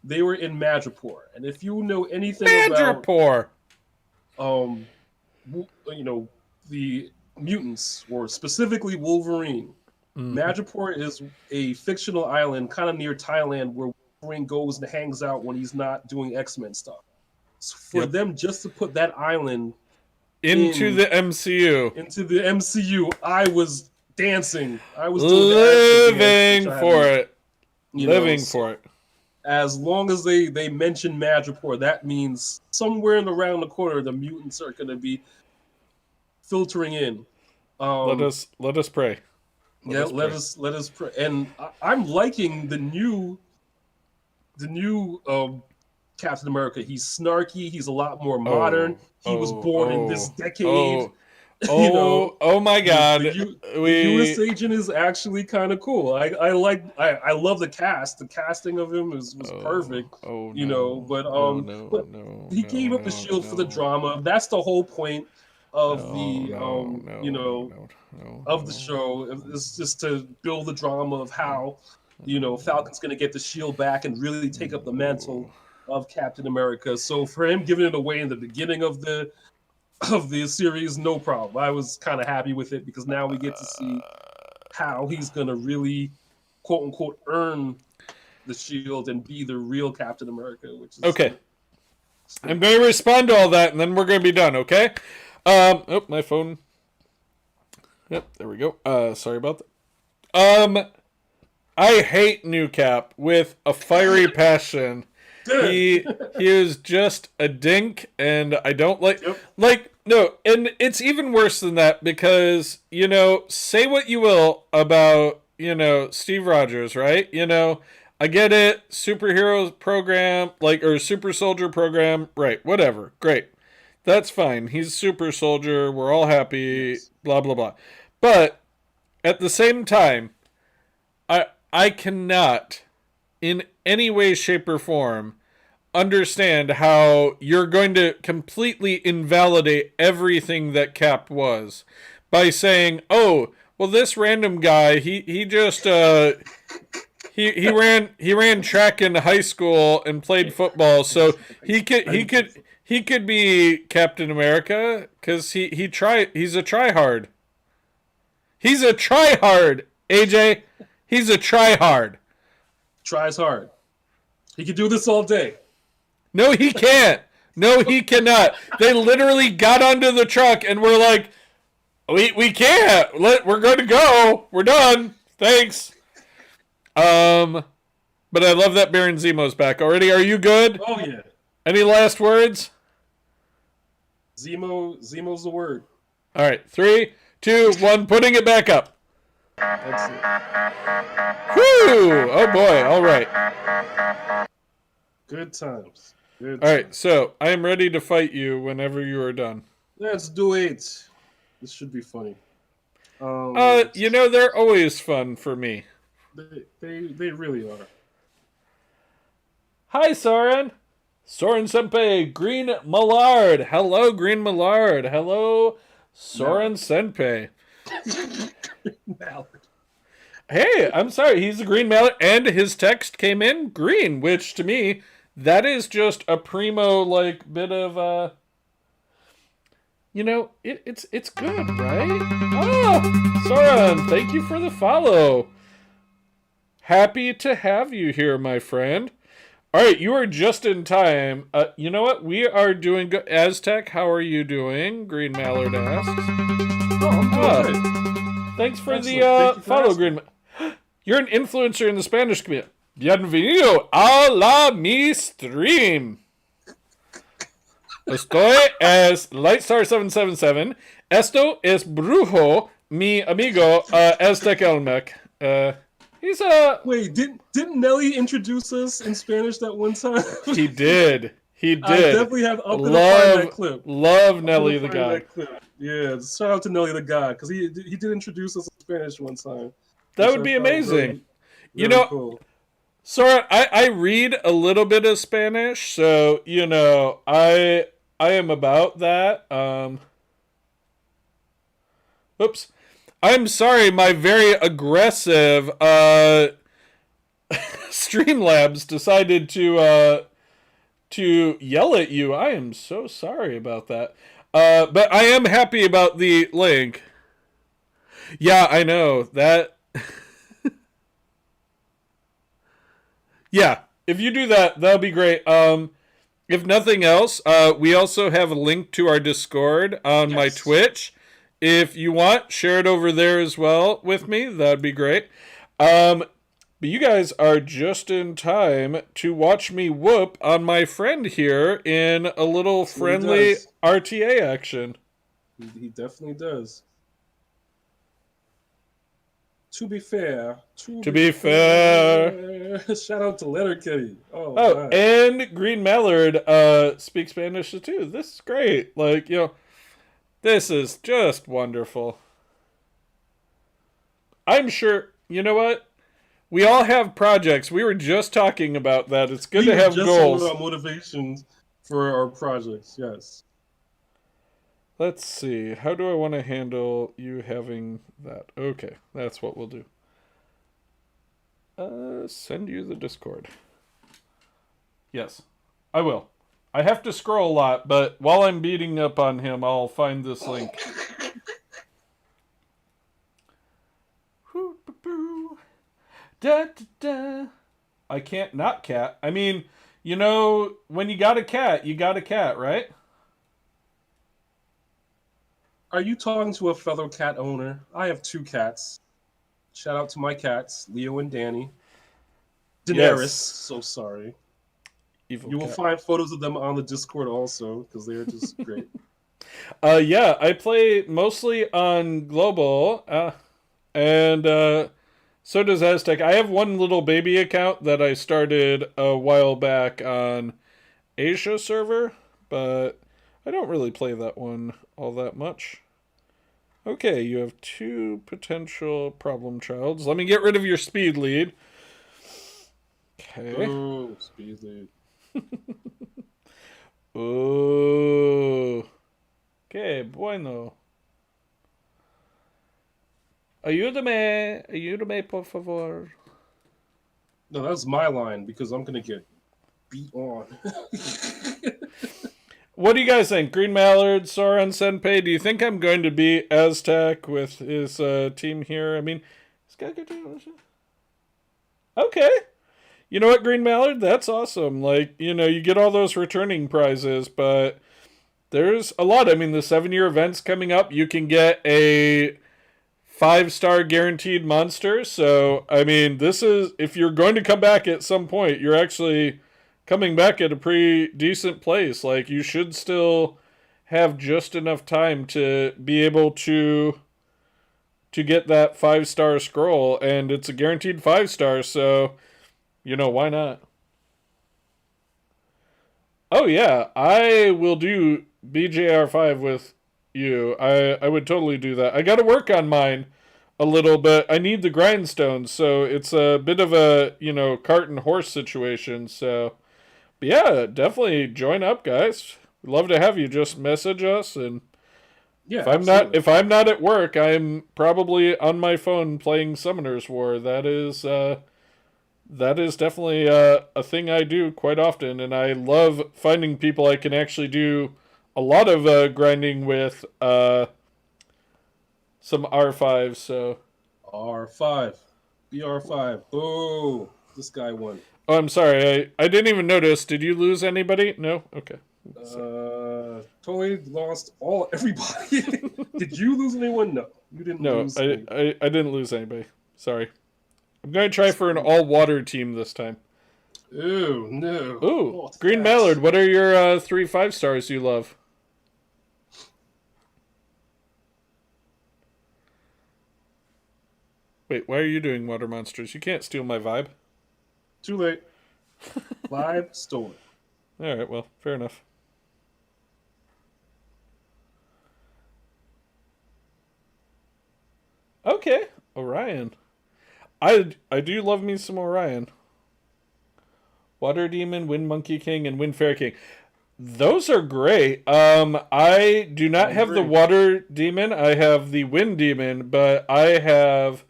They were in Madripoor, and if you know anything Madripoor. about, the mutants, or specifically Wolverine, Madripoor is a fictional island kind of near Thailand where Wolverine goes and hangs out when he's not doing X-Men stuff. So for them just to put that island into the MCU, I was dancing. I was living for it. Living for it. As long as they mention Madripoor, that means somewhere in around the corner the mutants are going to be filtering in. Let us pray. Let us pray. And I'm liking the new Captain America. He's snarky. He's a lot more modern. He was born in this decade. Oh my God! The U.S. agent is actually kind of cool. I love the cast. The casting of him was perfect. But he gave up the shield for the drama. That's the whole point of of the show. It's just to build the drama of how Falcon's going to get the shield back and really take up the mantle of Captain America. So for him giving it away in the beginning of the series, no problem. I was kind of happy with it because now we get to see how he's gonna really, quote unquote, earn the shield and be the real Captain America. Which is okay. I'm going to respond to all that, and then we're going to be done. Okay. My phone. Yep, there we go. Sorry about that. I hate New Cap with a fiery passion. He is just a dink, and I don't no, and it's even worse than that because, say what you will about, Steve Rogers, right? I get it, superhero program, or super soldier program, right, whatever, great. That's fine. He's super soldier, we're all happy, blah, blah, blah. But, at the same time, I cannot, in any way, shape, or form, understand how you're going to completely invalidate everything that Cap was by saying, "Oh, well, this random guy, he just he ran track in high school and played football, so he could be Captain America because he's a tryhard. He's a tryhard, AJ. He's a tryhard. Tries hard. He could do this all day. No, he can't. No, he cannot. They literally got onto the truck and were like, we can't. We're going to go. We're done. Thanks. But I love that Baron Zemo's back already. Are you good? Oh yeah. Any last words? Zemo's the word. All right, 3, 2, 1. Putting it back up. Excellent. Whew! Oh boy! All right. Good times. Good All right. times. So I am ready to fight you whenever you are done. Let's do it. This should be funny. You know they're always fun for me. They really are. Hi, Soren. Soren Senpai, Green Millard. Hello, Green Millard. Hello, Soren Senpai. Mallard. Hey, I'm sorry. He's a Green Mallard, and his text came in green, which to me, that is just a primo bit of You know, it's good, right? Oh, Soren, thank you for the follow. Happy to have you here, my friend. All right, you are just in time. You know what? We are doing good. Aztec, how are you doing? Green Mallard asks. Oh, I'm doing good. Thanks for Excellent. the Thank you for follow, asking. Green. You're an influencer in the Spanish community. Bienvenido a la mi stream. Estoy es Lightstar777. Esto es Brujo, mi amigo AztecOlmec. He's a... Wait, didn't Nelly introduce us in Spanish that one time? He did. He did. I definitely have. I'm gonna find that clip. Love Nelly the God. Yeah, shout out to Nelly the God because he did introduce us in Spanish one time. That would be amazing. Very You know, cool. Sora, I read a little bit of Spanish, so you know I am about that. Oops. I'm sorry, my very aggressive Streamlabs decided to yell at you. I am so sorry about that. But I am happy about the link. Yeah, I know. That Yeah, if you do that, that'll be great. If nothing else, we also have a link to our Discord on my Twitch. If you want, share it over there as well with me. That'd be great. But you guys are just in time to watch me whoop on my friend here in a little friendly RTA action. He definitely does. To be fair. To be fair. Shout out to Letterkenny. Oh, and Green Mallard speaks Spanish too. This is great. Like, you know, this is just wonderful. I'm sure, you know what? We all have projects. We were just talking about that. It's good to have goals. Our motivations for our projects, yes. Let's see. How do I want to handle you having that? Okay, that's what we'll do. Send you the Discord. Yes, I will. I have to scroll a lot, but while I'm beating up on him, I'll find this link. Da, da, da. I can't not cat. I mean, you know, when you got a cat, right? Are you talking to a fellow cat owner? I have 2 cats. Shout out to my cats, Leo and Danny. Daenerys, Yes. so sorry. Evil You will cat. find photos of them on the Discord also, because they're just great. Yeah, I play mostly on Global, and so does Aztec. I have one little baby account that I started a while back on Asia server, but I don't really play that one all that much. Okay, you have 2 potential problem childs. Let me get rid of your speed lead. Okay. Oh, speed lead. Oh. Que bueno. Ayúdame, por favor. No, that's my line because I'm gonna get beat on. What do you guys think? Green Mallard, Soren Senpei, do you think I'm going to beat Aztec with his team here? I mean, he's got a good team. Okay. You know what, Green Mallard? That's awesome. Like, you get all those returning prizes, but there's a lot. I mean, the 7-year event's coming up. You can get a 5-star guaranteed monster. So, I mean, this is, if you're going to come back at some point, you're actually coming back at a pretty decent place. Like, you should still have just enough time to be able to get that 5-star scroll, and it's a guaranteed 5-star, so why not? Oh yeah, I will do BJR5 with you. I would totally do that. I got to work on mine a little bit. I need the grindstones, so it's a bit of a, cart and horse situation. So, but yeah, definitely join up, guys. We'd love to have you. Just message us, and Yeah, if I'm not at work, I'm probably on my phone playing Summoner's War. That is definitely a thing I do quite often, and I love finding people I can actually do a lot of grinding with some R5. So, R5, BR5. Oh, this guy won. oh, I'm sorry, I didn't even notice. Did you lose anybody? No. Okay. Totally lost everybody. Did you lose anyone? No, you didn't No, lose. I didn't lose anybody. Sorry. I'm going to try for an all-water team this time. Ooh, no. Ooh, Green Mallard, what are your 3 5-stars you love? Wait, why are you doing water monsters? You can't steal my vibe. Too late. Vibe stolen. All right, well, fair enough. Okay, Orion. I do love me some Orion. Water Demon, Wind Monkey King, and Wind Fairy King. Those are great. I do not have the Water Demon. I have the Wind Demon, but I have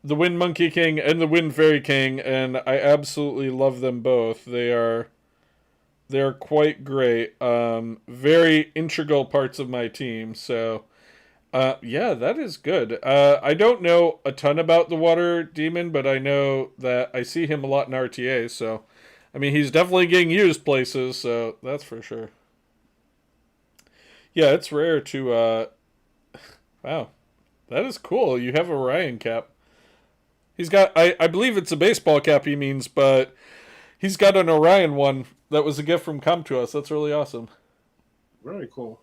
the Wind Monkey King and the Wind Fairy King, and I absolutely love them both. They're quite great. Very integral parts of my team. So, yeah, that is good. I don't know a ton about the Water Demon, but I know that I see him a lot in RTA. So, I mean, he's definitely getting used places. So that's for sure. Yeah, it's rare to. Wow, that is cool. You have a Orion cap. He's got. I believe it's a baseball cap. He means, but he's got an Orion one. That was a gift from Com to us. That's really awesome. Very cool.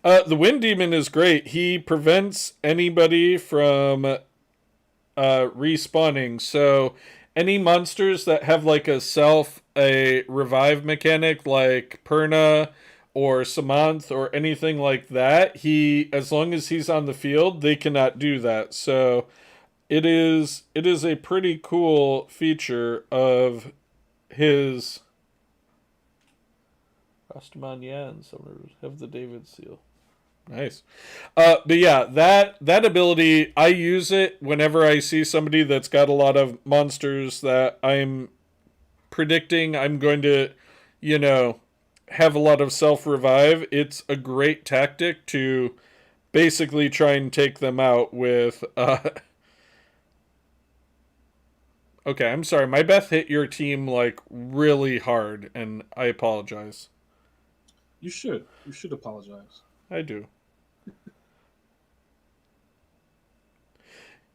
The Wind Demon is great. He prevents anybody from respawning. So any monsters that have like a revive mechanic like Perna or Samanth or anything like that, as long as he's on the field, they cannot do that. So it is a pretty cool feature of his Rastaman and Summoners have the David seal. Nice. But yeah, that ability, I use it whenever I see somebody that's got a lot of monsters that I'm predicting I'm going to, have a lot of self-revive. It's a great tactic to basically try and take them out with Okay, I'm sorry. My Beth hit your team like really hard, and I apologize. You should. You should apologize. I do.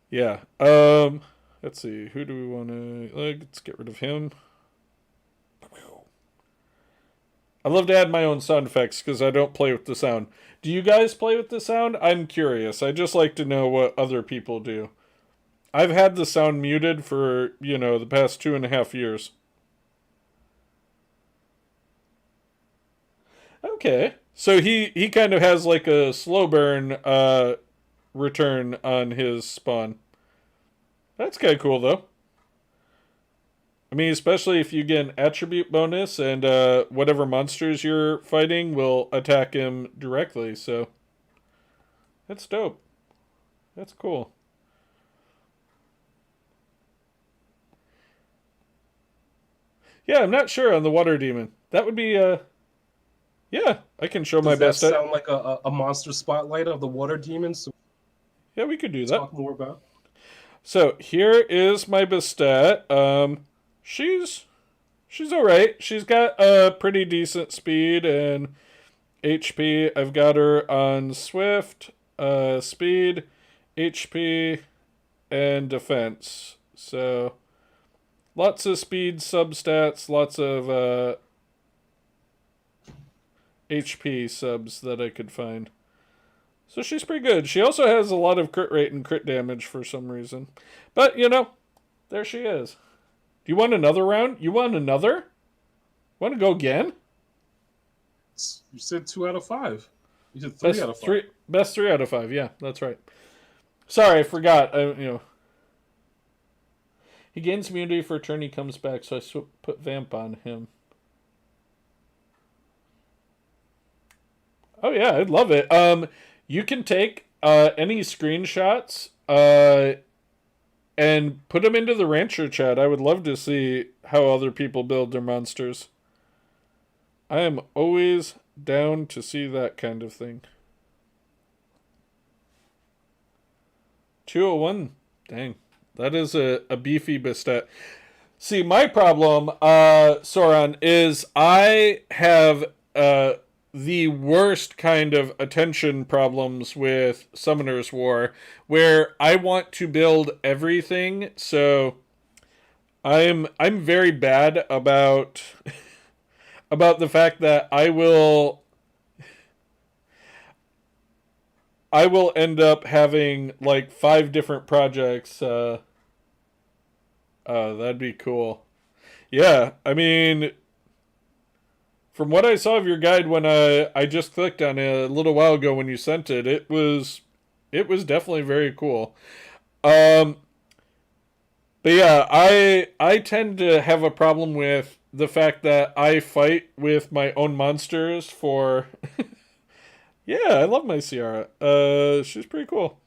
Yeah. Let's see. Who do we want to? Let's get rid of him. I love to add my own sound effects because I don't play with the sound. Do you guys play with the sound? I'm curious. I just like to know what other people do. I've had the sound muted for, the past 2.5 years. Okay. So he kind of has like a slow burn return on his spawn. That's kind of cool, though. I mean, especially if you get an attribute bonus and whatever monsters you're fighting will attack him directly. So that's dope. That's cool. Yeah, I'm not sure on the water demon. That would be yeah, I can show my Does that best at. sound like a monster spotlight of the water demons to Yeah, we could do that. talk more about? So here is my Bastet. She's she's all right. She's got a pretty decent speed and HP. I've got her on Swift, speed, HP, and defense. So lots of speed substats, lots of HP subs that I could find. So she's pretty good. She also has a lot of crit rate and crit damage for some reason. But, there she is. Do you want another round? You want another? Want to go again? You said 2 out of 5. You said 3 out of 5. Best 3 out of 5. Yeah, that's right. Sorry, I forgot. He gains immunity for a turn. He comes back, so I put Vamp on him. Oh yeah, I'd love it. You can take any screenshots and put them into the Rancher chat. I would love to see how other people build their monsters. I am always down to see that kind of thing. 201. Dang. That is a beefy Bastet. See, my problem, Sauron, is I have the worst kind of attention problems with Summoner's War, where I want to build everything. So I'm very bad about about the fact that I will end up having like 5 different projects. That'd be cool. Yeah, I mean, from what I saw of your guide when I just clicked on it a little while ago when you sent it, it was definitely very cool. But yeah, I tend to have a problem with the fact that I fight with my own monsters for. Yeah, I love my Ciara. She's pretty cool.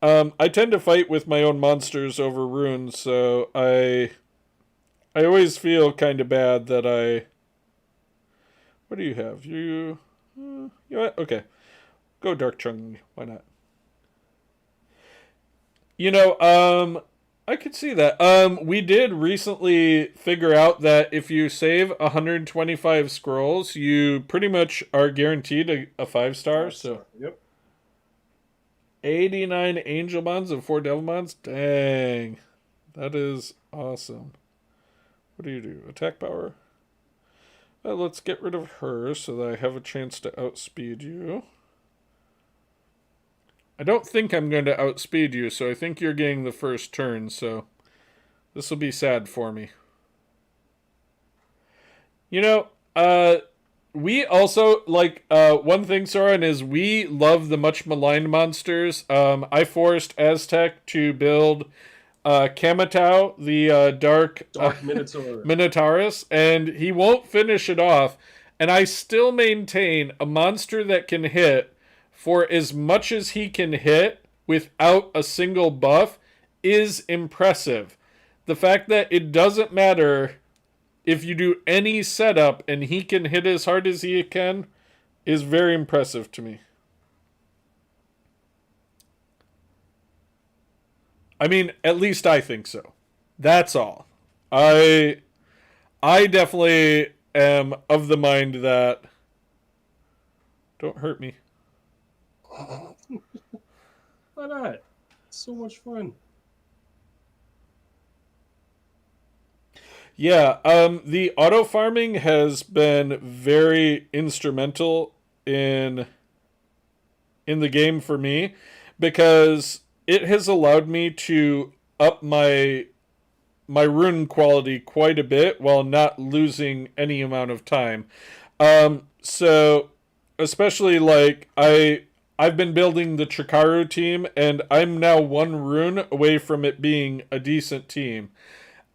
I tend to fight with my own monsters over runes, so I always feel kind of bad that I. What do you have? You know what? Okay, go Dark Chung. Why not? I could see that. We did recently figure out that if you save 125 scrolls, you pretty much are guaranteed a 5-star. So, yep. 89 angel bonds and 4 devil bonds. Dang, that is awesome. What do you do? Attack power. Well, let's get rid of her so that I have a chance to outspeed you. I don't think I'm going to outspeed you, so I think you're getting the first turn, so this will be sad for me. We also, one thing, Soren, is we love the much maligned monsters. I forced Aztec to build Kamatau, the dark Minotaur. Minotaurus, and he won't finish it off. And I still maintain a monster that can hit for as much as he can hit without a single buff is impressive. The fact that it doesn't matter if you do any setup and he can hit as hard as he can is very impressive to me. I mean, at least I think so. That's all. I definitely am of the mind that... Don't hurt me. Why not? It's so much fun. Yeah, the auto farming has been very instrumental in the game for me because it has allowed me to up my rune quality quite a bit while not losing any amount of time. So especially I've been building the Chikaru team, and I'm now 1 rune away from it being a decent team.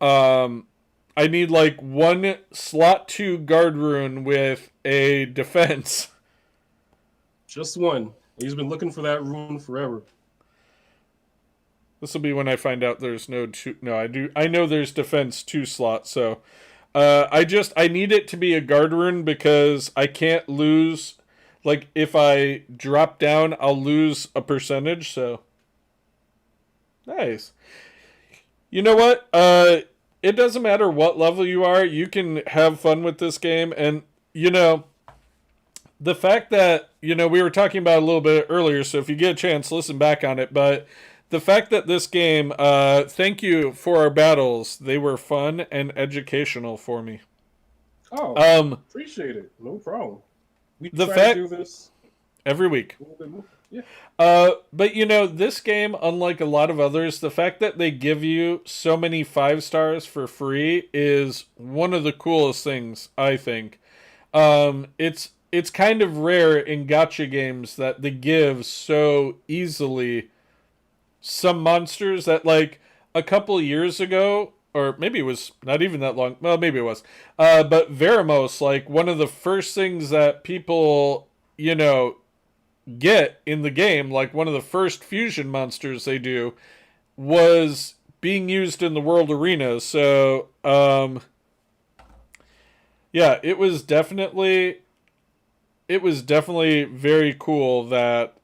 I need like one slot 2 guard rune with a defense. Just one. He's been looking for that rune forever. This will be when I find out there's no two. No, I do. I know there's defense 2 slots. So, I need it to be a guard rune because I can't lose. Like if I drop down, I'll lose a percentage. So, nice. You know what? It doesn't matter what level you are. You can have fun with this game, and the fact that we were talking about it a little bit earlier. So if you get a chance, listen back on it. But the fact that this game, thank you for our battles. They were fun and educational for me. Oh, appreciate it. No problem. We the try fact to do this every week. a little bit more. Yeah. But this game, unlike a lot of others, the fact that they give you so many 5 stars for free is one of the coolest things, I think. It's kind of rare in gacha games that they give so easily some monsters that, like, a couple years ago, or maybe it was not even that long, well, maybe it was, but Veramos, like, one of the first things that people, get in the game, like one of the first fusion monsters they do, was being used in the world arena. So, yeah, it was definitely very cool that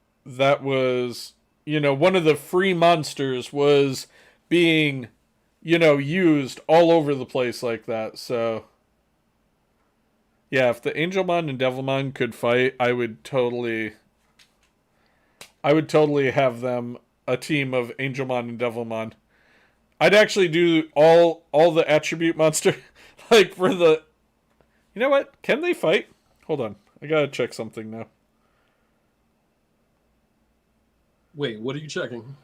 was, one of the free monsters was being, used all over the place like that. So, yeah, if the Angelmon and Devilmon could fight, I would totally have them a team of Angelmon and Devilmon. I'd actually do all the attribute monster like for the. You know what? Can they fight? Hold on. I gotta check something now. Wait, what are you checking?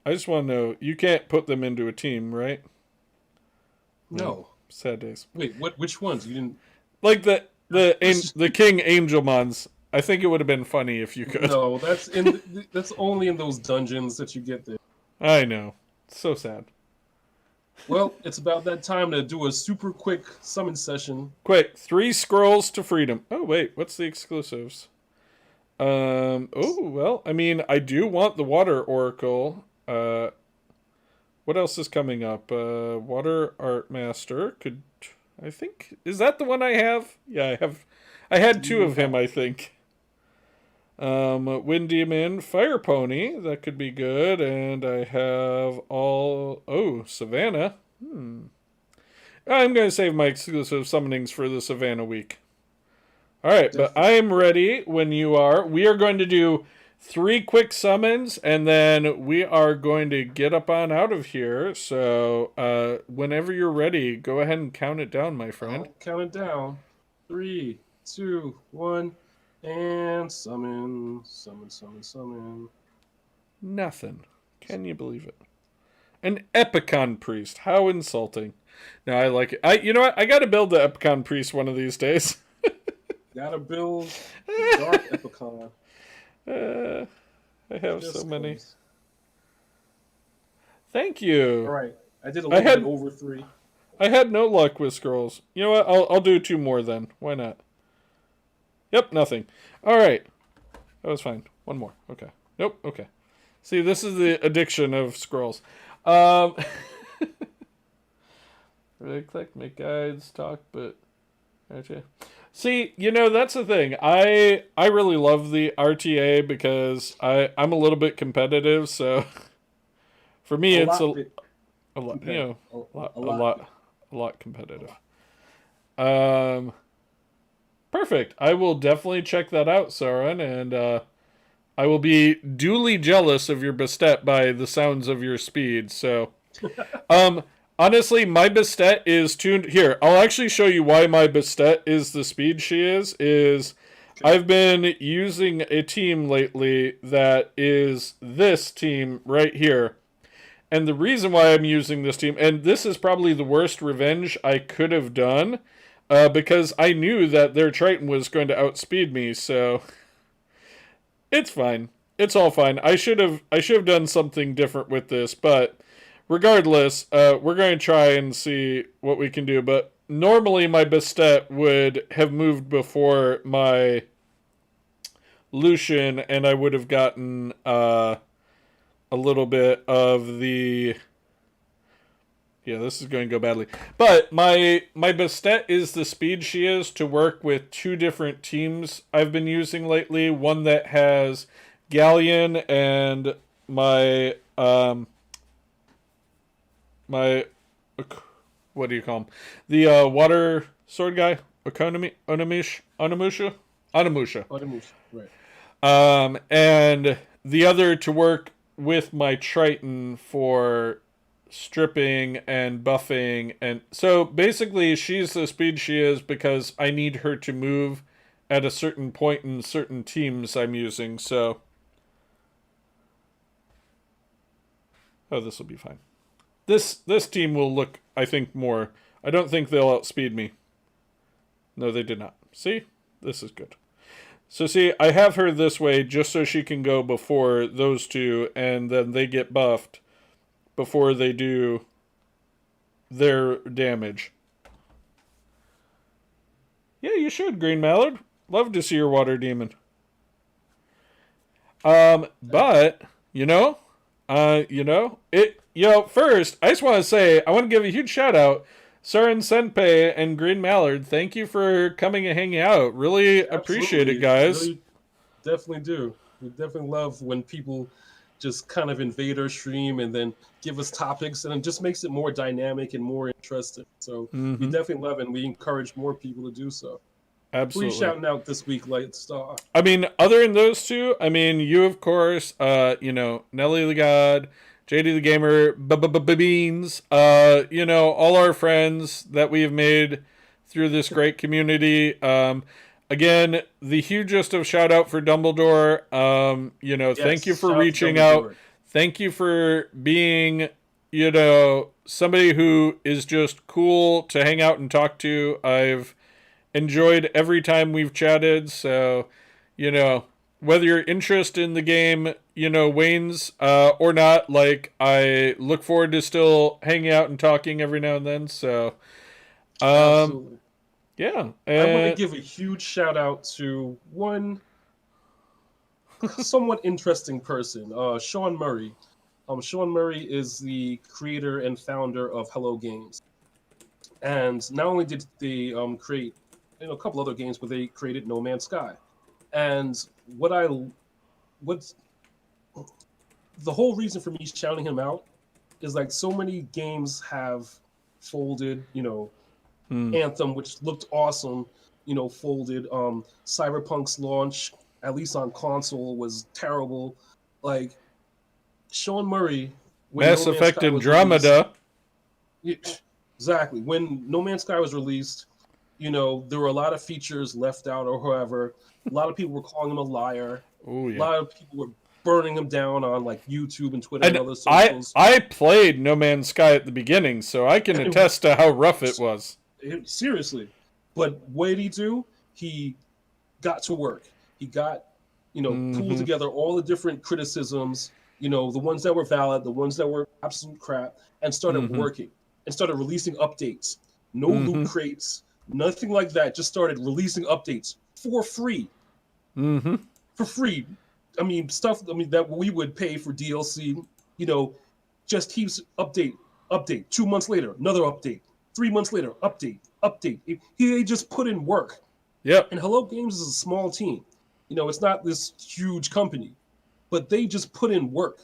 I just want to know. You can't put them into a team, right? No. Sad days. Wait, which ones? You didn't like the King Angelmons. I think it would have been funny if you could. No, that's only in those dungeons that you get there. I know. It's so sad. Well, it's about that time to do a super quick summon session. Quick, 3 scrolls to freedom. Oh wait, what's the exclusives? Oh well, I mean, I do want the Water Oracle. What else is coming up? Water Art Master could. I think is that the one I have? Yeah, I have. I had 2 of him, I think. Wind Demon, Fire Pony, that could be good, and I have Savannah. I'm gonna save my exclusive summonings for the Savannah week. Alright, but I am ready when you are. We are going to do 3 quick summons, and then we are going to get up on out of here. So, whenever you're ready, go ahead and count it down, my friend. I'll count it down. 3, 2, 1, and summon. Nothing. Can you believe it? An Epicon Priest. How insulting. No, I like it. You know what? I gotta build the Epicon Priest one of these days. Gotta build Dark Epicon. I have so many. Thank you. All right. I did a little bit over 3. I had no luck with scrolls. You know what? I'll do 2 more then. Why not? Yep, nothing. All right. That was fine. 1 more. Okay. Nope. Okay. See, this is the addiction of scrolls. Right click, make guides, talk, but gotcha. See, that's the thing. I really love the RTA because I'm a little bit competitive, so for me it's a lot competitive. Perfect. I will definitely check that out, Sauron, and I will be duly jealous of your Bastet by the sounds of your speed. So, honestly, my Bastet is tuned. Here, I'll actually show you why my Bastet is the speed she is. I've been using a team lately that is this team right here. And the reason why I'm using this team, and this is probably the worst revenge I could have done, because I knew that their Triton was going to outspeed me, so it's fine. It's all fine. I should have done something different with this, but regardless, we're going to try and see what we can do. But normally my Bastet would have moved before my Lucian, and I would have gotten a little bit of the. Yeah, this is going to go badly. But my Bastet is the speed she is to work with two different teams I've been using lately. One that has Galleon and my my what do you call him? The water sword guy, Onimusha, Right. and the other to work with my Triton for stripping and buffing, and so basically she's the speed she is because I need her to move at a certain point in certain teams I'm using. So, oh, this will be fine. This team will look, I think, more. I don't think they'll outspeed me. No, they did not. See? This is good. So see, I have her this way just so she can go before those two, and then they get buffed before they do their damage. Yeah, you should, Green Mallard. Love to see your water demon. But first, I just want to say, I want to give a huge shout out, Saren Senpei and Green Mallard. Thank you for coming and hanging out. Really appreciate it, guys. Really, definitely do. We definitely love when people just kind of invade our stream and then give us topics, and it just makes it more dynamic and more interesting. So we definitely love it, and we encourage more people to do so. Absolutely. Please shouting out this week, Lightstar. I mean, other than those two, I mean, you, of course, Nelly the God, JD the Gamer, Beans, all our friends that we have made through this great community. Again, the hugest of shout out for Dumbledore. Yes, thank you for reaching out. Thank you for being, somebody who is just cool to hang out and talk to. I've enjoyed every time we've chatted. So, whether your interest in the game, wanes or not, like, I look forward to still hanging out and talking every now and then. So, absolutely. Yeah. I want to give a huge shout out to one somewhat interesting person, Sean Murray. Sean Murray is the creator and founder of Hello Games. And not only did they create a couple other games, but they created No Man's Sky. And what's the whole reason for me shouting him out is, like, so many games have folded, Anthem, which looked awesome, folded. Cyberpunk's launch, at least on console, was terrible. Like, Sean Murray, Mass Effect Andromeda. Exactly. When No Man's Sky was released, there were a lot of features left out or whoever. A lot of people were calling him a liar. Oh, yeah. A lot of people were burning him down on, like, YouTube and Twitter and other socials. I played No Man's Sky at the beginning, so I can attest to how rough it was. Seriously. But what did he do? He got to work. He got, pulled together all the different criticisms, the ones that were valid, the ones that were absolute crap, and started working and started releasing updates. No loot crates, nothing like that. Just started releasing updates for free. For free. I mean, stuff that we would pay for DLC, just keeps update. 2 months later, another update. 3 months later, update. He just put in work. Yep. And Hello Games is a small team. It's not this huge company, but they just put in work.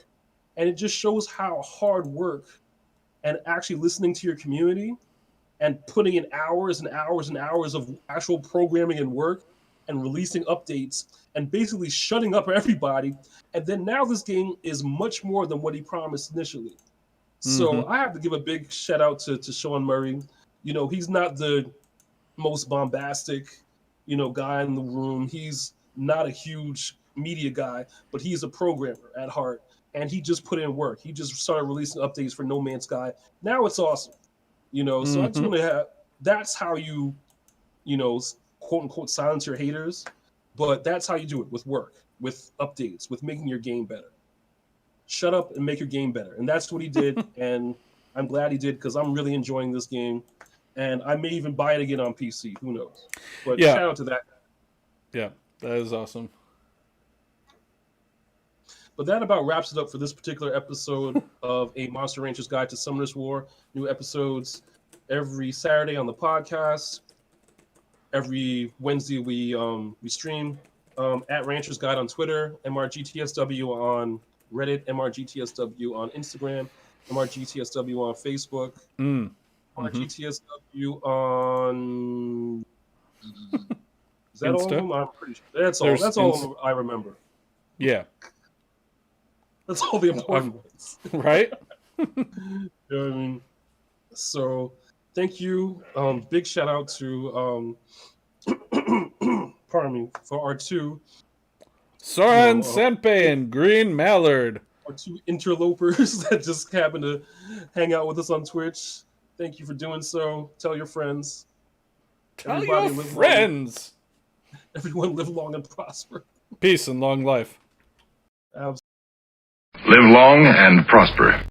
And it just shows how hard work and actually listening to your community and putting in hours and hours and hours of actual programming and work and releasing updates and basically shutting up everybody. And then now this game is much more than what he promised initially. So I have to give a big shout out to Sean Murray. He's not the most bombastic, guy in the room. He's not a huge media guy, but he's a programmer at heart. And he just put in work. He just started releasing updates for No Man's Sky. Now it's awesome. So I just want to have, that's how you, quote unquote, silence your haters. But that's how you do it, with work, with updates, with making your game better. shut up and make your game better. And that's what he did. And I'm glad he did, because I'm really enjoying this game. And I may even buy it again on PC. Who knows? But Yeah. shout out to that. Yeah, that is awesome. But that about wraps it up for this particular episode of A Monster Rancher's Guide to Summoner's War. New episodes every Saturday on the podcast. Every Wednesday we stream at Rancher's Guide on Twitter, MRGTSW on Reddit, MRGTSW on Instagram, MRGTSW on Facebook, MRGTSW on... Is that all of them? I'm pretty sure. That's all. That's all of them I remember. Yeah. That's all the important ones. Right? You know what I mean? So, thank you. Big shout out to, pardon me, for our two... Soren Senpei and Green Mallard. Our two interlopers that just happened to hang out with us on Twitch. Thank you for doing so. Tell your friends. Tell your friends. Everyone live long and prosper. Peace and long life. Absolutely. Live long and prosper.